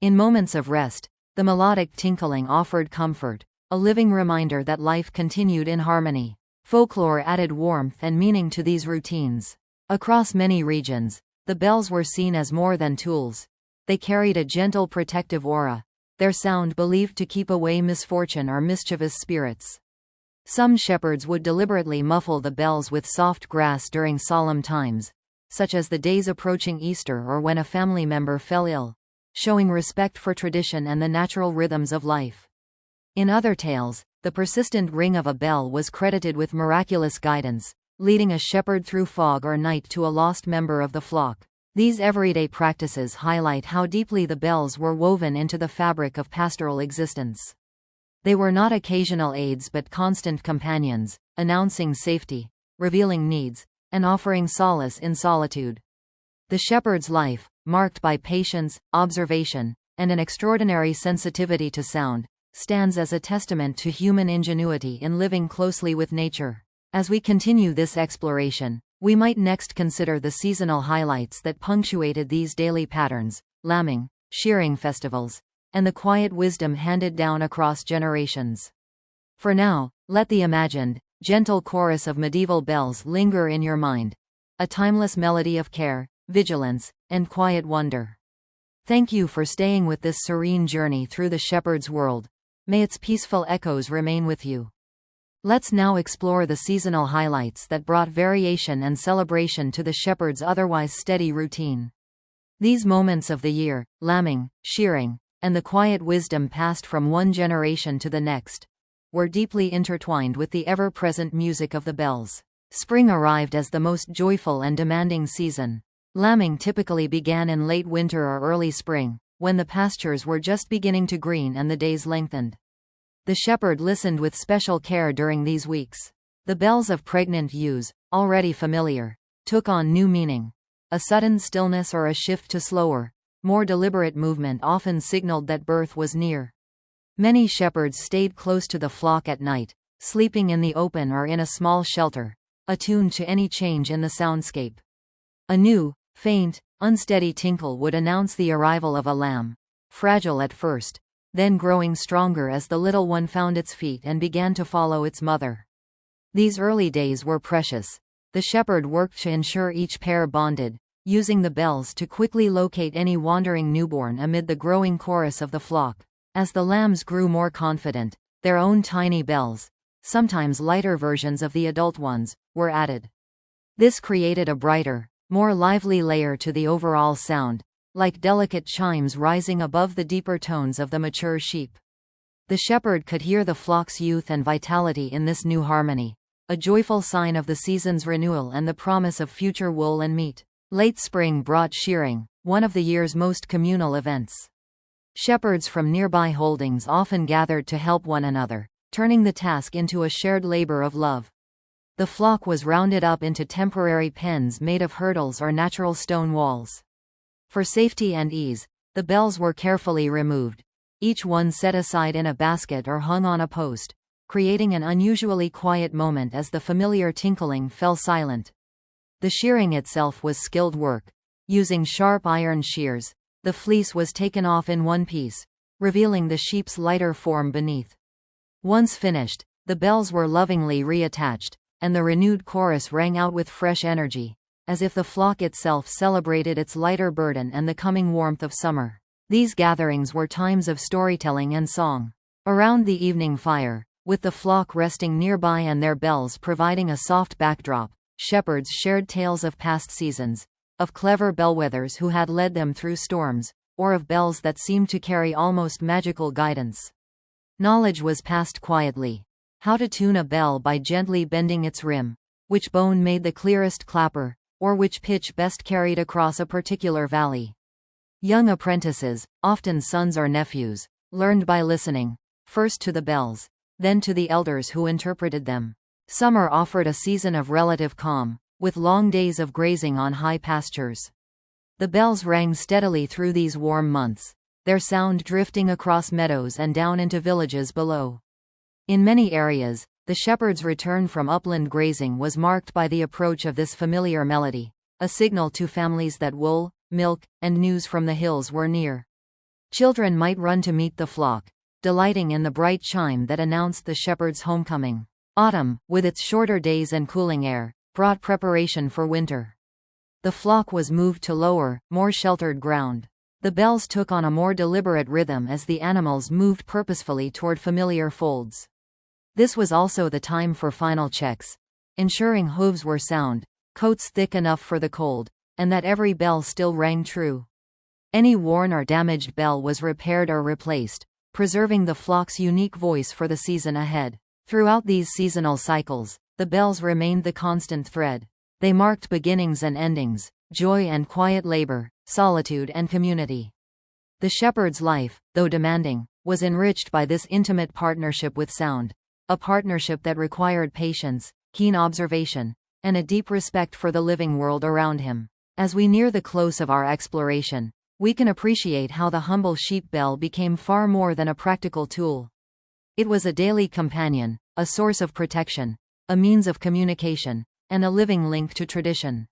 In moments of rest, the melodic tinkling offered comfort, a living reminder that life continued in harmony. Folklore added warmth and meaning to these routines. Across many regions, the bells were seen as more than tools. They carried a gentle protective aura, their sound believed to keep away misfortune or mischievous spirits. Some shepherds would deliberately muffle the bells with soft grass during solemn times, such as the days approaching Easter or when a family member fell ill, showing respect for tradition and the natural rhythms of life. In other tales, the persistent ring of a bell was credited with miraculous guidance, leading a shepherd through fog or night to a lost member of the flock. These everyday practices highlight how deeply the bells were woven into the fabric of pastoral existence. They were not occasional aids but constant companions, announcing safety, revealing needs, and offering solace in solitude. The shepherd's life, marked by patience, observation, and an extraordinary sensitivity to sound, stands as a testament to human ingenuity in living closely with nature. As we continue this exploration, we might next consider the seasonal highlights that punctuated these daily patterns, lambing, shearing festivals, and the quiet wisdom handed down across generations. For now, let the imagined, gentle chorus of medieval bells linger in your mind, a timeless melody of care, vigilance, and quiet wonder. Thank you for staying with this serene journey through the shepherd's world. May its peaceful echoes remain with you. Let's now explore the seasonal highlights that brought variation and celebration to the shepherd's otherwise steady routine. These moments of the year, lambing, shearing, and the quiet wisdom passed from one generation to the next, were deeply intertwined with the ever-present music of the bells. Spring arrived as the most joyful and demanding season. Lambing typically began in late winter or early spring, when the pastures were just beginning to green and the days lengthened. The shepherd listened with special care during these weeks. The bells of pregnant ewes, already familiar, took on new meaning. A sudden stillness or a shift to slower, more deliberate movement often signaled that birth was near. Many shepherds stayed close to the flock at night, sleeping in the open or in a small shelter, attuned to any change in the soundscape. A new, faint, unsteady tinkle would announce the arrival of a lamb, fragile at first, then growing stronger as the little one found its feet and began to follow its mother. These early days were precious. The shepherd worked to ensure each pair bonded, using the bells to quickly locate any wandering newborn amid the growing chorus of the flock. As the lambs grew more confident, their own tiny bells, sometimes lighter versions of the adult ones, were added. This created a brighter, more lively layer to the overall sound, like delicate chimes rising above the deeper tones of the mature sheep. The shepherd could hear the flock's youth and vitality in this new harmony, a joyful sign of the season's renewal and the promise of future wool and meat. Late spring brought shearing, one of the year's most communal events. Shepherds from nearby holdings often gathered to help one another, turning the task into a shared labor of love. The flock was rounded up into temporary pens made of hurdles or natural stone walls. For safety and ease, the bells were carefully removed, each one set aside in a basket or hung on a post, creating an unusually quiet moment as the familiar tinkling fell silent. The shearing itself was skilled work. Using sharp iron shears, the fleece was taken off in one piece, revealing the sheep's lighter form beneath. Once finished, the bells were lovingly reattached, and the renewed chorus rang out with fresh energy, as if the flock itself celebrated its lighter burden and the coming warmth of summer. These gatherings were times of storytelling and song. Around the evening fire, with the flock resting nearby and their bells providing a soft backdrop, shepherds shared tales of past seasons, of clever bellwethers who had led them through storms, or of bells that seemed to carry almost magical guidance. Knowledge was passed quietly. How to tune a bell by gently bending its rim, which bone made the clearest clapper, or which pitch best carried across a particular valley. Young apprentices, often sons or nephews, learned by listening, first to the bells, then to the elders who interpreted them. Summer offered a season of relative calm, with long days of grazing on high pastures. The bells rang steadily through these warm months, their sound drifting across meadows and down into villages below. In many areas, the shepherd's return from upland grazing was marked by the approach of this familiar melody, a signal to families that wool, milk, and news from the hills were near. Children might run to meet the flock, delighting in the bright chime that announced the shepherd's homecoming. Autumn, with its shorter days and cooling air, brought preparation for winter. The flock was moved to lower, more sheltered ground. The bells took on a more deliberate rhythm as the animals moved purposefully toward familiar folds. This was also the time for final checks, ensuring hooves were sound, coats thick enough for the cold, and that every bell still rang true. Any worn or damaged bell was repaired or replaced, preserving the flock's unique voice for the season ahead. Throughout these seasonal cycles, the bells remained the constant thread. They marked beginnings and endings, joy and quiet labor, solitude and community. The shepherd's life, though demanding, was enriched by this intimate partnership with sound, a partnership that required patience, keen observation, and a deep respect for the living world around him. As we near the close of our exploration, we can appreciate how the humble sheep bell became far more than a practical tool. It was a daily companion, a source of protection, a means of communication, and a living link to tradition.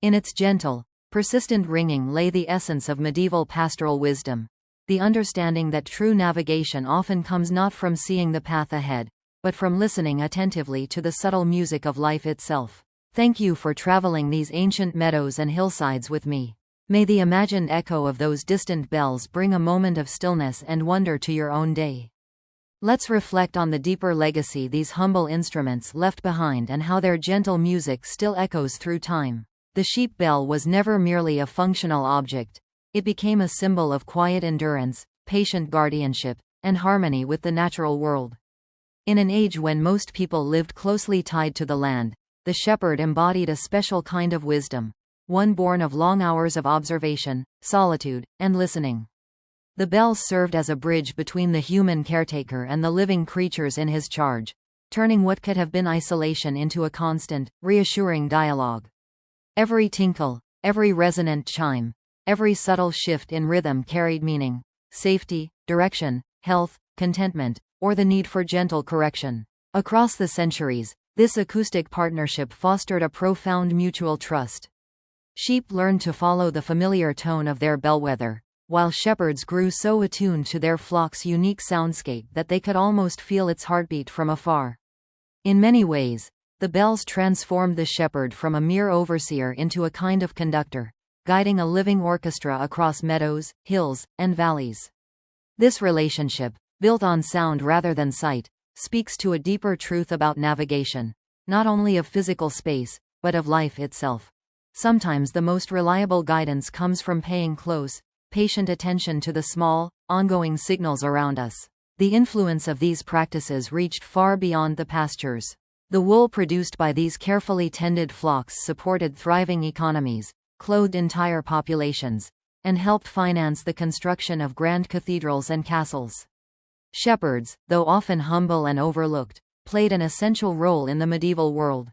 In its gentle, persistent ringing lay the essence of medieval pastoral wisdom, the understanding that true navigation often comes not from seeing the path ahead, but from listening attentively to the subtle music of life itself. Thank you for traveling these ancient meadows and hillsides with me. May the imagined echo of those distant bells bring a moment of stillness and wonder to your own day. Let's reflect on the deeper legacy these humble instruments left behind and how their gentle music still echoes through time. The sheep bell was never merely a functional object. It became a symbol of quiet endurance, patient guardianship, and harmony with the natural world. In an age when most people lived closely tied to the land, the shepherd embodied a special kind of wisdom, one born of long hours of observation, solitude, and listening. The bells served as a bridge between the human caretaker and the living creatures in his charge, turning what could have been isolation into a constant, reassuring dialogue. Every tinkle, every resonant chime, every subtle shift in rhythm carried meaning: safety, direction, health, contentment, or the need for gentle correction. Across the centuries, this acoustic partnership fostered a profound mutual trust. Sheep learned to follow the familiar tone of their bellwether, while shepherds grew so attuned to their flock's unique soundscape that they could almost feel its heartbeat from afar. In many ways, the bells transformed the shepherd from a mere overseer into a kind of conductor, guiding a living orchestra across meadows, hills, and valleys. This relationship, built on sound rather than sight, speaks to a deeper truth about navigation, not only of physical space, but of life itself. Sometimes the most reliable guidance comes from paying close, patient attention to the small, ongoing signals around us. The influence of these practices reached far beyond the pastures. The wool produced by these carefully tended flocks supported thriving economies, clothed entire populations, and helped finance the construction of grand cathedrals and castles. Shepherds, though often humble and overlooked, played an essential role in the medieval world.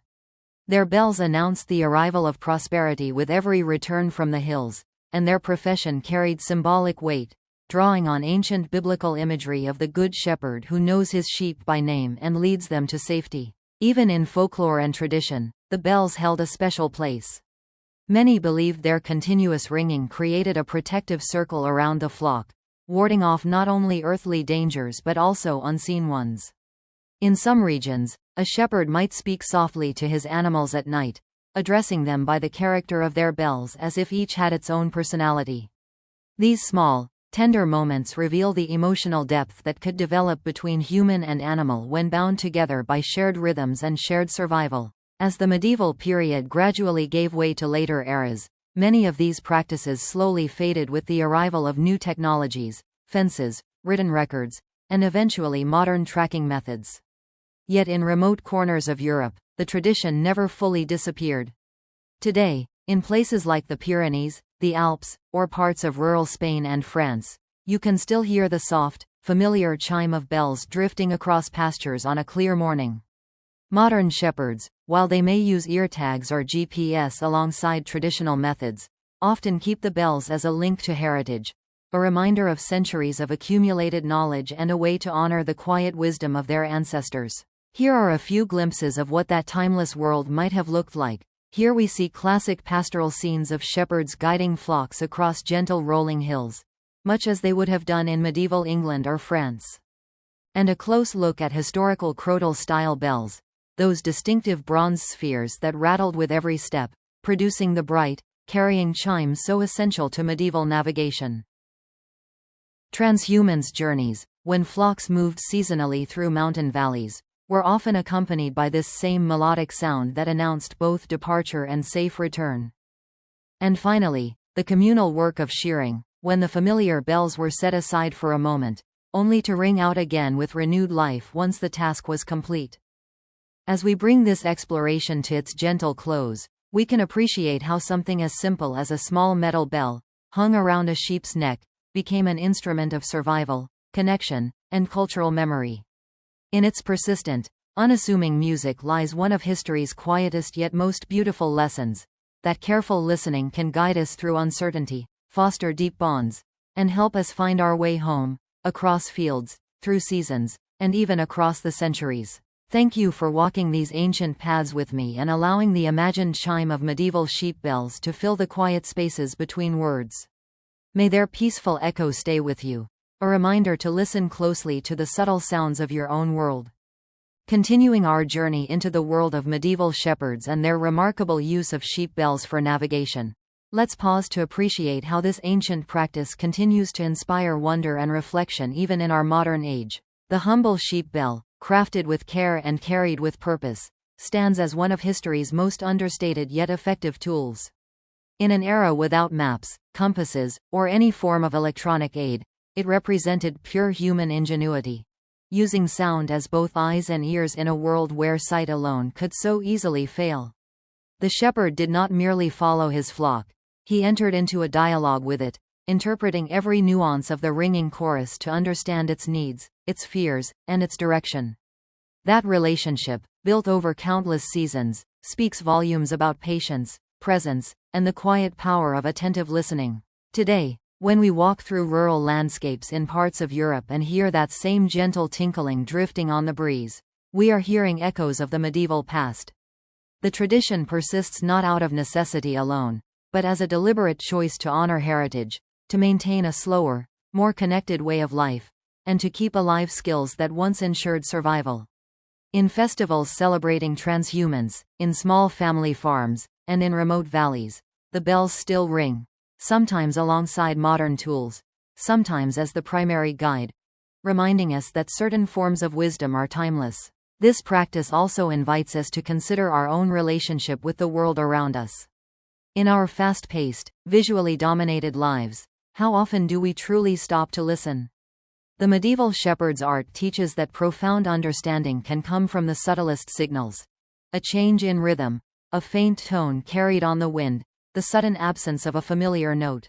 Their bells announced the arrival of prosperity with every return from the hills, and their profession carried symbolic weight, drawing on ancient biblical imagery of the Good Shepherd who knows his sheep by name and leads them to safety. Even in folklore and tradition, the bells held a special place. Many believed their continuous ringing created a protective circle around the flock, warding off not only earthly dangers but also unseen ones. In some regions, a shepherd might speak softly to his animals at night, addressing them by the character of their bells as if each had its own personality. These small, tender moments reveal the emotional depth that could develop between human and animal when bound together by shared rhythms and shared survival. As the medieval period gradually gave way to later eras, many of these practices slowly faded with the arrival of new technologies, fences, written records, and eventually modern tracking methods. Yet in remote corners of Europe, the tradition never fully disappeared. Today, in places like the Pyrenees, the Alps, or parts of rural Spain and France, you can still hear the soft, familiar chime of bells drifting across pastures on a clear morning. Modern shepherds, while they may use ear tags or GPS alongside traditional methods, often keep the bells as a link to heritage, a reminder of centuries of accumulated knowledge and a way to honor the quiet wisdom of their ancestors. Here are a few glimpses of what that timeless world might have looked like. Here we see classic pastoral scenes of shepherds guiding flocks across gentle rolling hills, much as they would have done in medieval England or France. And a close look at historical crotal-style bells, those distinctive bronze spheres that rattled with every step, producing the bright, carrying chimes so essential to medieval navigation. Transhumance journeys, when flocks moved seasonally through mountain valleys, were often accompanied by this same melodic sound that announced both departure and safe return. And finally, the communal work of shearing, when the familiar bells were set aside for a moment, only to ring out again with renewed life once the task was complete. As we bring this exploration to its gentle close, we can appreciate how something as simple as a small metal bell, hung around a sheep's neck, became an instrument of survival, connection, and cultural memory. In its persistent, unassuming music lies one of history's quietest yet most beautiful lessons, that careful listening can guide us through uncertainty, foster deep bonds, and help us find our way home, across fields, through seasons, and even across the centuries. Thank you for walking these ancient paths with me and allowing the imagined chime of medieval sheep bells to fill the quiet spaces between words. May their peaceful echo stay with you, a reminder to listen closely to the subtle sounds of your own world. Continuing our journey into the world of medieval shepherds and their remarkable use of sheep bells for navigation, let's pause to appreciate how this ancient practice continues to inspire wonder and reflection even in our modern age. The humble sheep bell, crafted with care and carried with purpose, stands as one of history's most understated yet effective tools. In an era without maps, compasses, or any form of electronic aid, it represented pure human ingenuity. Using sound as both eyes and ears in a world where sight alone could so easily fail. The shepherd did not merely follow his flock, he entered into a dialogue with it, interpreting every nuance of the ringing chorus to understand its needs, its fears, and its direction. That relationship, built over countless seasons, speaks volumes about patience, presence, and the quiet power of attentive listening. Today, when we walk through rural landscapes in parts of Europe and hear that same gentle tinkling drifting on the breeze, we are hearing echoes of the medieval past. The tradition persists not out of necessity alone, but as a deliberate choice to honor heritage, to maintain a slower, more connected way of life, and to keep alive skills that once ensured survival. In festivals celebrating transhumance, in small family farms, and in remote valleys, the bells still ring, sometimes alongside modern tools, sometimes as the primary guide, reminding us that certain forms of wisdom are timeless. This practice also invites us to consider our own relationship with the world around us. In our fast-paced, visually dominated lives, how often do we truly stop to listen? The medieval shepherd's art teaches that profound understanding can come from the subtlest signals. A change in rhythm, a faint tone carried on the wind, the sudden absence of a familiar note.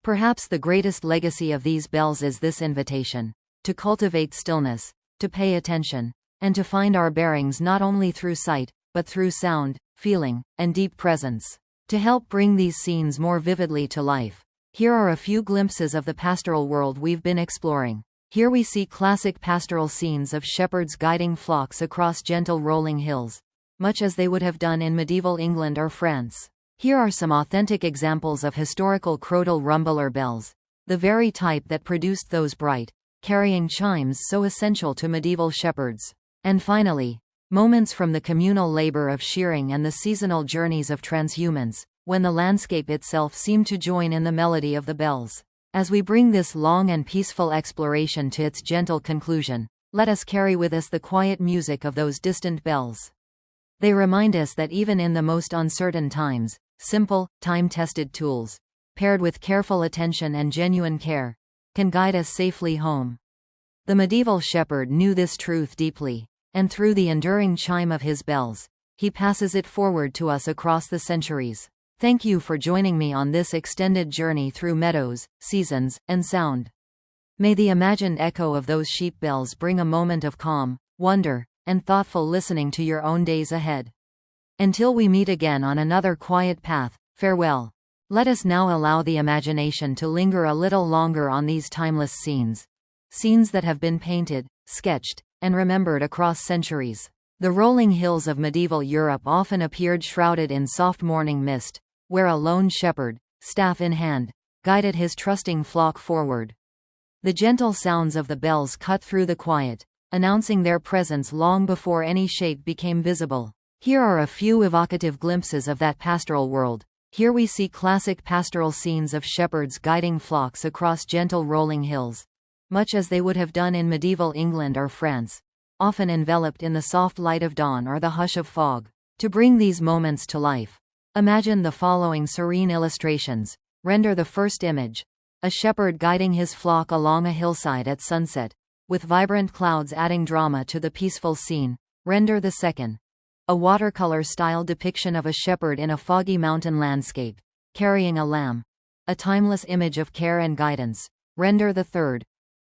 Perhaps the greatest legacy of these bells is this invitation, to cultivate stillness, to pay attention, and to find our bearings not only through sight, but through sound, feeling, and deep presence. To help bring these scenes more vividly to life, here are a few glimpses of the pastoral world we've been exploring. Here we see classic pastoral scenes of shepherds guiding flocks across gentle rolling hills, much as they would have done in medieval England or France. Here are some authentic examples of historical crotal rumbler bells, the very type that produced those bright, carrying chimes so essential to medieval shepherds. And finally, moments from the communal labor of shearing and the seasonal journeys of transhumance, when the landscape itself seemed to join in the melody of the bells. As we bring this long and peaceful exploration to its gentle conclusion, let us carry with us the quiet music of those distant bells. They remind us that even in the most uncertain times, simple, time-tested tools, paired with careful attention and genuine care, can guide us safely home. The medieval shepherd knew this truth deeply, and through the enduring chime of his bells, he passes it forward to us across the centuries. Thank you for joining me on this extended journey through meadows, seasons, and sound. May the imagined echo of those sheep bells bring a moment of calm, wonder, and thoughtful listening to your own days ahead. Until we meet again on another quiet path, farewell. Let us now allow the imagination to linger a little longer on these timeless scenes. Scenes that have been painted, sketched, and remembered across centuries. The rolling hills of medieval Europe often appeared shrouded in soft morning mist, where a lone shepherd, staff in hand, guided his trusting flock forward. The gentle sounds of the bells cut through the quiet, announcing their presence long before any shape became visible. Here are a few evocative glimpses of that pastoral world. Here we see classic pastoral scenes of shepherds guiding flocks across gentle rolling hills, much as they would have done in medieval England or France, often enveloped in the soft light of dawn or the hush of fog. To bring these moments to life, imagine the following serene illustrations. Render the first image. A shepherd guiding his flock along a hillside at sunset, with vibrant clouds adding drama to the peaceful scene. Render the second. A watercolor-style depiction of a shepherd in a foggy mountain landscape, carrying a lamb. A timeless image of care and guidance. Render the third.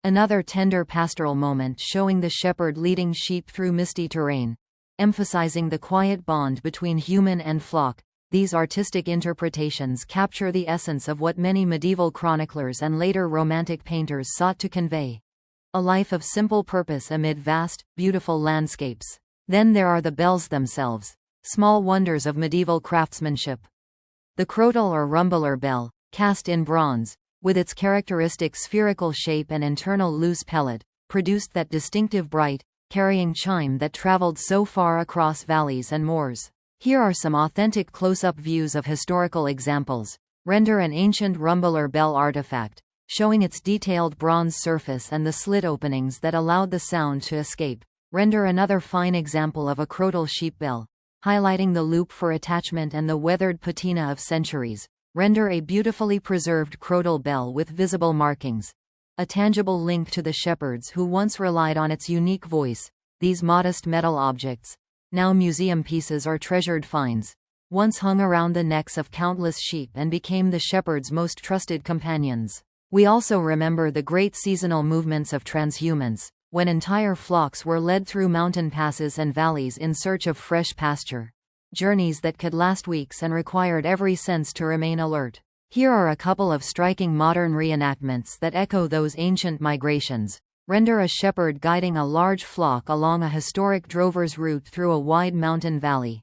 Another tender pastoral moment showing the shepherd leading sheep through misty terrain, emphasizing the quiet bond between human and flock. These artistic interpretations capture the essence of what many medieval chroniclers and later Romantic painters sought to convey: a life of simple purpose amid vast, beautiful landscapes. Then there are the bells themselves, small wonders of medieval craftsmanship. The crotal or rumbler bell, cast in bronze, with its characteristic spherical shape and internal loose pellet, produced that distinctive bright, carrying chime that traveled so far across valleys and moors. Here are some authentic close-up views of historical examples. Render an ancient rumbler bell artifact. showing its detailed bronze surface and the slit openings that allowed the sound to escape, render another fine example of a crotal sheep bell, highlighting the loop for attachment and the weathered patina of centuries, render a beautifully preserved crotal bell with visible markings, a tangible link to the shepherds who once relied on its unique voice. These modest metal objects, now museum pieces or treasured finds, once hung around the necks of countless sheep and became the shepherds' most trusted companions. We also remember the great seasonal movements of transhumance, when entire flocks were led through mountain passes and valleys in search of fresh pasture. Journeys that could last weeks and required every sense to remain alert. Here are a couple of striking modern reenactments that echo those ancient migrations. Render a shepherd guiding a large flock along a historic drover's route through a wide mountain valley.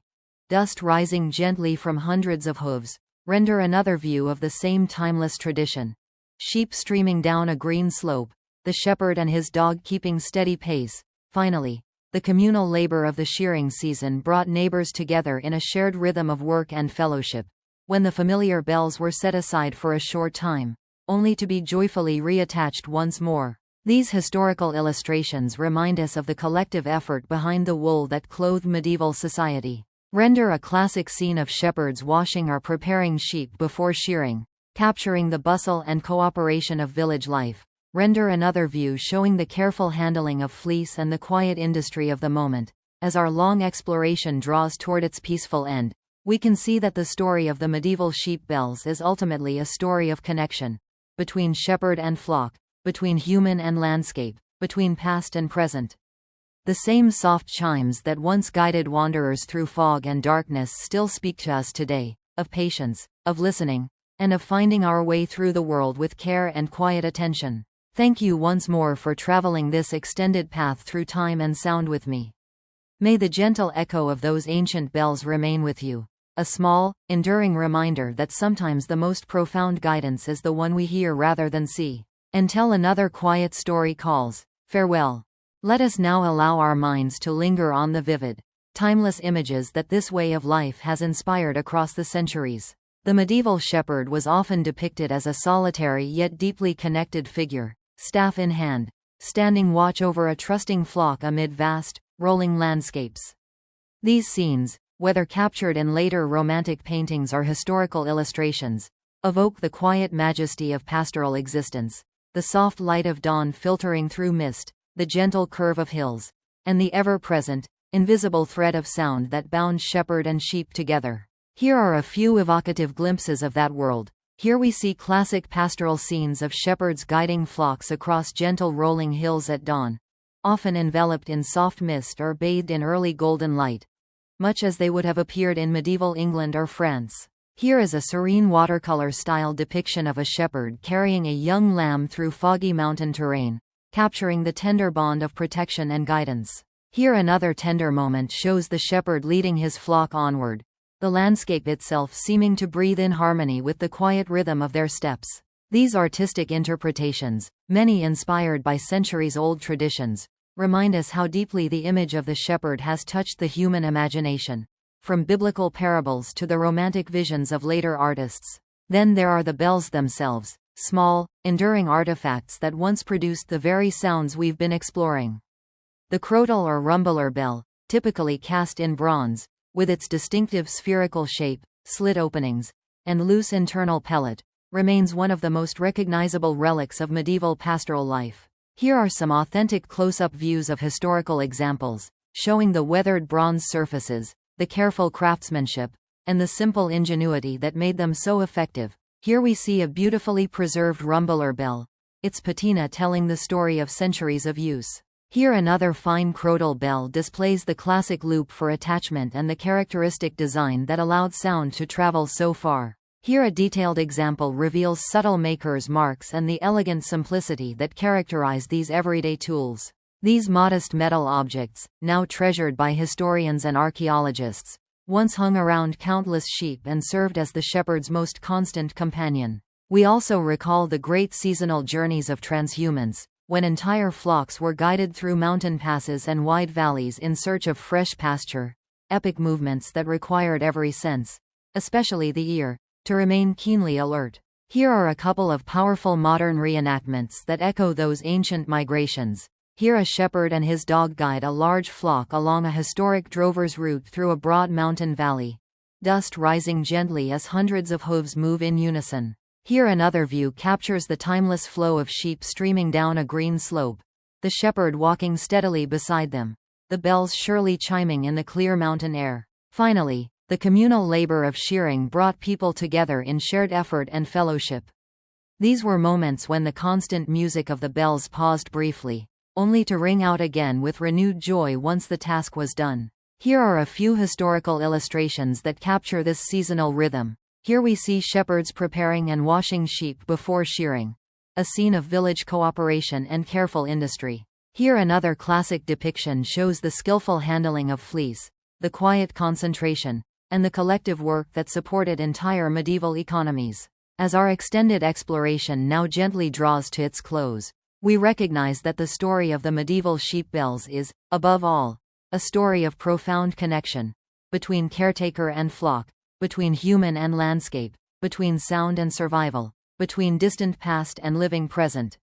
Dust rising gently from hundreds of hooves. Render another view of the same timeless tradition. Sheep streaming down a green slope, the shepherd and his dog keeping steady pace. Finally, the communal labor of the shearing season brought neighbors together in a shared rhythm of work and fellowship. When the familiar bells were set aside for a short time, only to be joyfully reattached once more. These historical illustrations remind us of the collective effort behind the wool that clothed medieval society. Render a classic scene of shepherds washing or preparing sheep before shearing, capturing the bustle and cooperation of village life. Render another view showing the careful handling of fleece and the quiet industry of the moment. As our long exploration draws toward its peaceful end, we can see that the story of the medieval sheep bells is ultimately a story of connection between shepherd and flock, between human and landscape, between past and present. The same soft chimes that once guided wanderers through fog and darkness still speak to us today, of patience, of listening, and of finding our way through the world with care and quiet attention. Thank you once more for traveling this extended path through time and sound with me. May the gentle echo of those ancient bells remain with you, a small, enduring reminder that sometimes the most profound guidance is the one we hear rather than see. Until another quiet story calls, farewell. Let us now allow our minds to linger on the vivid, timeless images that this way of life has inspired across the centuries. The medieval shepherd was often depicted as a solitary yet deeply connected figure, staff in hand, standing watch over a trusting flock amid vast, rolling landscapes. These scenes, whether captured in later romantic paintings or historical illustrations, evoke the quiet majesty of pastoral existence. The soft light of dawn filtering through mist, the gentle curve of hills, and the ever-present, invisible thread of sound that bound shepherd and sheep together. Here are a few evocative glimpses of that world. Here we see classic pastoral scenes of shepherds guiding flocks across gentle rolling hills at dawn, often enveloped in soft mist or bathed in early golden light, much as they would have appeared in medieval England or France. Here is a serene watercolor-style depiction of a shepherd carrying a young lamb through foggy mountain terrain, capturing the tender bond of protection and guidance. Here another tender moment shows the shepherd leading his flock onward, the landscape itself seeming to breathe in harmony with the quiet rhythm of their steps. These artistic interpretations, many inspired by centuries-old traditions, remind us how deeply the image of the shepherd has touched the human imagination. From biblical parables to the romantic visions of later artists. Then there are the bells themselves, small, enduring artifacts that once produced the very sounds we've been exploring. The crotal or rumbeler bell, typically cast in bronze, with its distinctive spherical shape, slit openings, and loose internal pellet, remains one of the most recognizable relics of medieval pastoral life. Here are some authentic close-up views of historical examples, showing the weathered bronze surfaces, the careful craftsmanship, and the simple ingenuity that made them so effective. Here we see a beautifully preserved rumbeler bell, its patina telling the story of centuries of use. Here another fine crotal bell displays the classic loop for attachment and the characteristic design that allowed sound to travel so far. Here a detailed example reveals subtle maker's marks and the elegant simplicity that characterize these everyday tools. These modest metal objects, now treasured by historians and archaeologists, once hung around countless sheep and served as the shepherd's most constant companion. We also recall the great seasonal journeys of transhumance, when entire flocks were guided through mountain passes and wide valleys in search of fresh pasture, epic movements that required every sense, especially the ear, to remain keenly alert. Here are a couple of powerful modern reenactments that echo those ancient migrations. Here a shepherd and his dog guide a large flock along a historic drover's route through a broad mountain valley. Dust rising gently as hundreds of hooves move in unison. Here another view captures the timeless flow of sheep streaming down a green slope. The shepherd walking steadily beside them. The bells surely chiming in the clear mountain air. Finally, the communal labor of shearing brought people together in shared effort and fellowship. These were moments when the constant music of the bells paused briefly, only to ring out again with renewed joy once the task was done. Here are a few historical illustrations that capture this seasonal rhythm. Here we see shepherds preparing and washing sheep before shearing. A scene of village cooperation and careful industry. Here another classic depiction shows the skillful handling of fleece, the quiet concentration, and the collective work that supported entire medieval economies. As our extended exploration now gently draws to its close, we recognize that the story of the medieval sheep bells is, above all, a story of profound connection between caretaker and flock, between human and landscape, between sound and survival, between distant past and living present.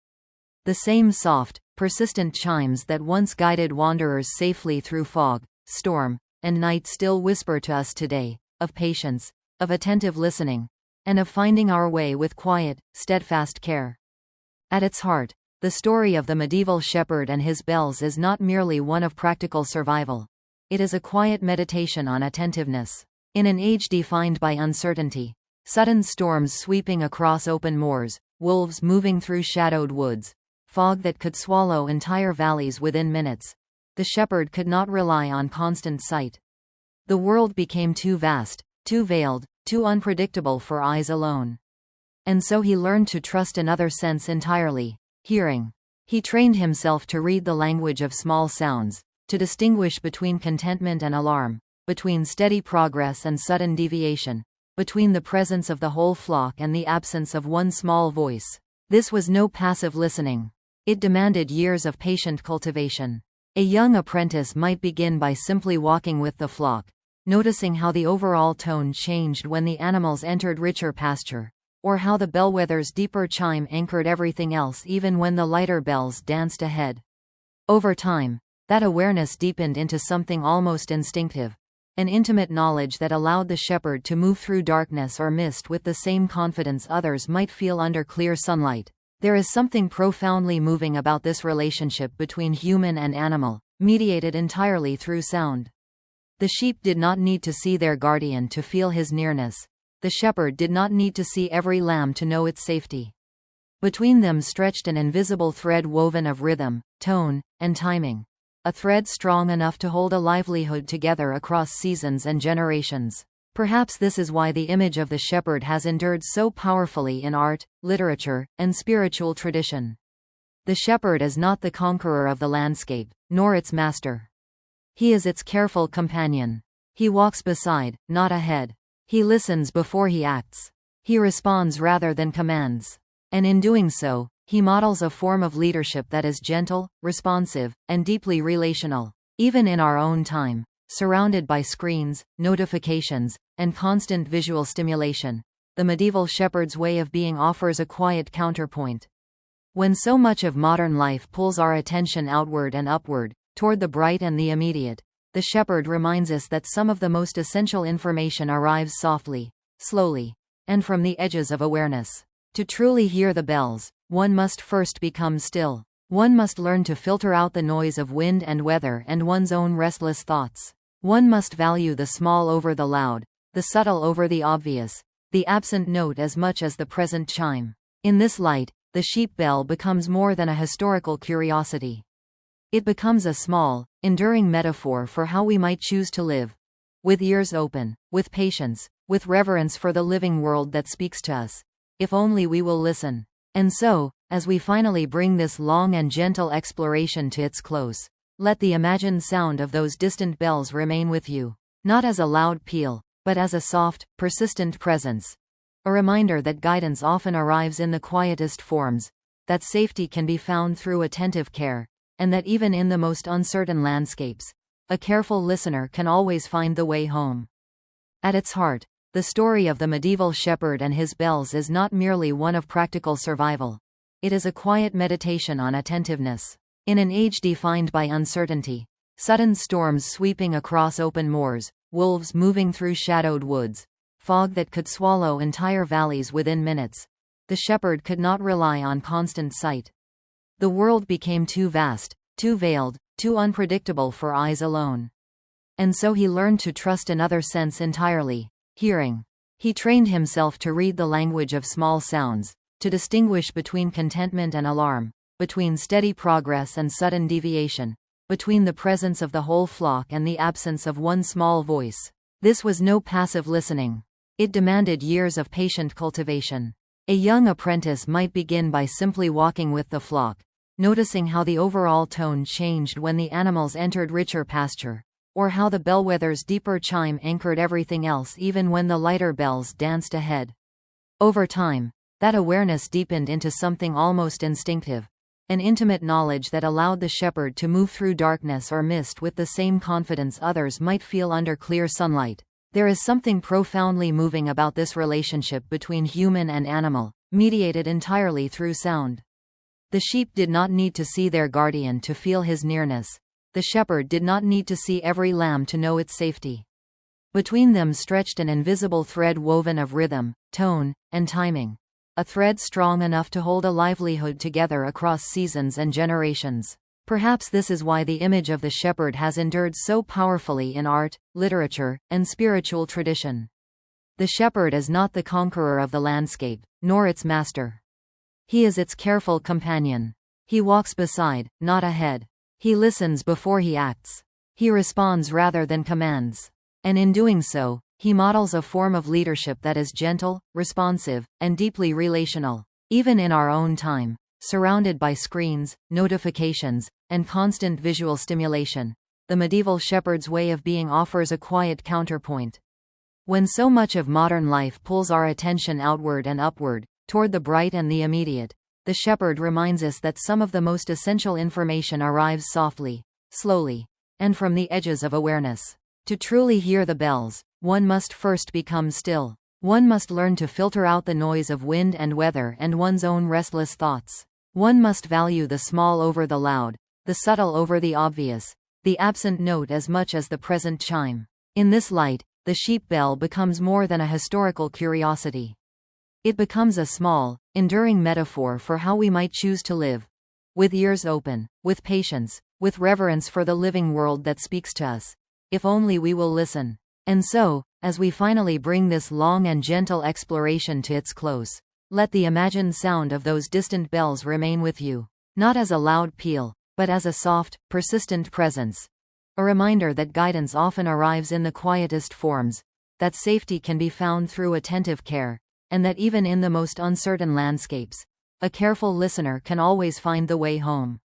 The same soft, persistent chimes that once guided wanderers safely through fog, storm, and night still whisper to us today, of patience, of attentive listening, and of finding our way with quiet, steadfast care. At its heart, the story of the medieval shepherd and his bells is not merely one of practical survival. It is a quiet meditation on attentiveness. In an age defined by uncertainty, sudden storms sweeping across open moors, wolves moving through shadowed woods, fog that could swallow entire valleys within minutes, the shepherd could not rely on constant sight. The world became too vast, too veiled, too unpredictable for eyes alone. And so he learned to trust another sense entirely: hearing. He trained himself to read the language of small sounds, to distinguish between contentment and alarm, between steady progress and sudden deviation, between the presence of the whole flock and the absence of one small voice. This was no passive listening. It demanded years of patient cultivation. A young apprentice might begin by simply walking with the flock, noticing how the overall tone changed when the animals entered richer pasture, or how the bellwether's deeper chime anchored everything else even when the lighter bells danced ahead. Over time, that awareness deepened into something almost instinctive, an intimate knowledge that allowed the shepherd to move through darkness or mist with the same confidence others might feel under clear sunlight. There is something profoundly moving about this relationship between human and animal, mediated entirely through sound. The sheep did not need to see their guardian to feel his nearness. The shepherd did not need to see every lamb to know its safety. Between them stretched an invisible thread woven of rhythm, tone, and timing. A thread strong enough to hold a livelihood together across seasons and generations. Perhaps this is why the image of the shepherd has endured so powerfully in art, literature, and spiritual tradition. The shepherd is not the conqueror of the landscape, nor its master. He is its careful companion. He walks beside, not ahead. He listens before he acts. He responds rather than commands. And in doing so, he models a form of leadership that is gentle, responsive, and deeply relational. Even in our own time, surrounded by screens, notifications, and constant visual stimulation, the medieval shepherd's way of being offers a quiet counterpoint. When so much of modern life pulls our attention outward and upward, toward the bright and the immediate, the shepherd reminds us that some of the most essential information arrives softly, slowly, and from the edges of awareness. To truly hear the bells, one must first become still. One must learn to filter out the noise of wind and weather and one's own restless thoughts. One must value the small over the loud, the subtle over the obvious, the absent note as much as the present chime. In this light, the sheep bell becomes more than a historical curiosity. It becomes a small, enduring metaphor for how we might choose to live. With ears open, with patience, with reverence for the living world that speaks to us. If only we will listen. And so, as we finally bring this long and gentle exploration to its close, let the imagined sound of those distant bells remain with you, not as a loud peal, but as a soft, persistent presence. A reminder that guidance often arrives in the quietest forms, that safety can be found through attentive care, and that even in the most uncertain landscapes, a careful listener can always find the way home. At its heart, The story of the medieval shepherd and his bells is not merely one of practical survival. It is a quiet meditation on attentiveness. In an age defined by uncertainty, sudden storms sweeping across open moors, wolves moving through shadowed woods, fog that could swallow entire valleys within minutes, the shepherd could not rely on constant sight. The world became too vast, too veiled, too unpredictable for eyes alone. And so he learned to trust another sense entirely: hearing. He trained himself to read the language of small sounds, to distinguish between contentment and alarm, between steady progress and sudden deviation, between the presence of the whole flock and the absence of one small voice. This was no passive listening. It demanded years of patient cultivation. A young apprentice might begin by simply walking with the flock, noticing how the overall tone changed when the animals entered richer pasture, or how the bellwether's deeper chime anchored everything else even when the lighter bells danced ahead. Over time, that awareness deepened into something almost instinctive, an intimate knowledge that allowed the shepherd to move through darkness or mist with the same confidence others might feel under clear sunlight. There is something profoundly moving about this relationship between human and animal, mediated entirely through sound. The sheep did not need to see their guardian to feel his nearness. The shepherd did not need to see every lamb to know its safety. Between them stretched an invisible thread woven of rhythm, tone, and timing. A thread strong enough to hold a livelihood together across seasons and generations. Perhaps this is why the image of the shepherd has endured so powerfully in art, literature, and spiritual tradition. The shepherd is not the conqueror of the landscape, nor its master. He is its careful companion. He walks beside, not ahead. He listens before he acts. He responds rather than commands. And in doing so, he models a form of leadership that is gentle, responsive, and deeply relational. Even in our own time, surrounded by screens, notifications, and constant visual stimulation, the medieval shepherd's way of being offers a quiet counterpoint. When so much of modern life pulls our attention outward and upward, toward the bright and the immediate, the shepherd reminds us that some of the most essential information arrives softly, slowly, and from the edges of awareness. To truly hear the bells, one must first become still. One must learn to filter out the noise of wind and weather and one's own restless thoughts. One must value the small over the loud, the subtle over the obvious, the absent note as much as the present chime. In this light, the sheep bell becomes more than a historical curiosity. It becomes a small, enduring metaphor for how we might choose to live. With ears open, with patience, with reverence for the living world that speaks to us. If only we will listen. And so, as we finally bring this long and gentle exploration to its close, let the imagined sound of those distant bells remain with you. Not as a loud peal, but as a soft, persistent presence. A reminder that guidance often arrives in the quietest forms, that safety can be found through attentive care, and that even in the most uncertain landscapes, a careful listener can always find the way home.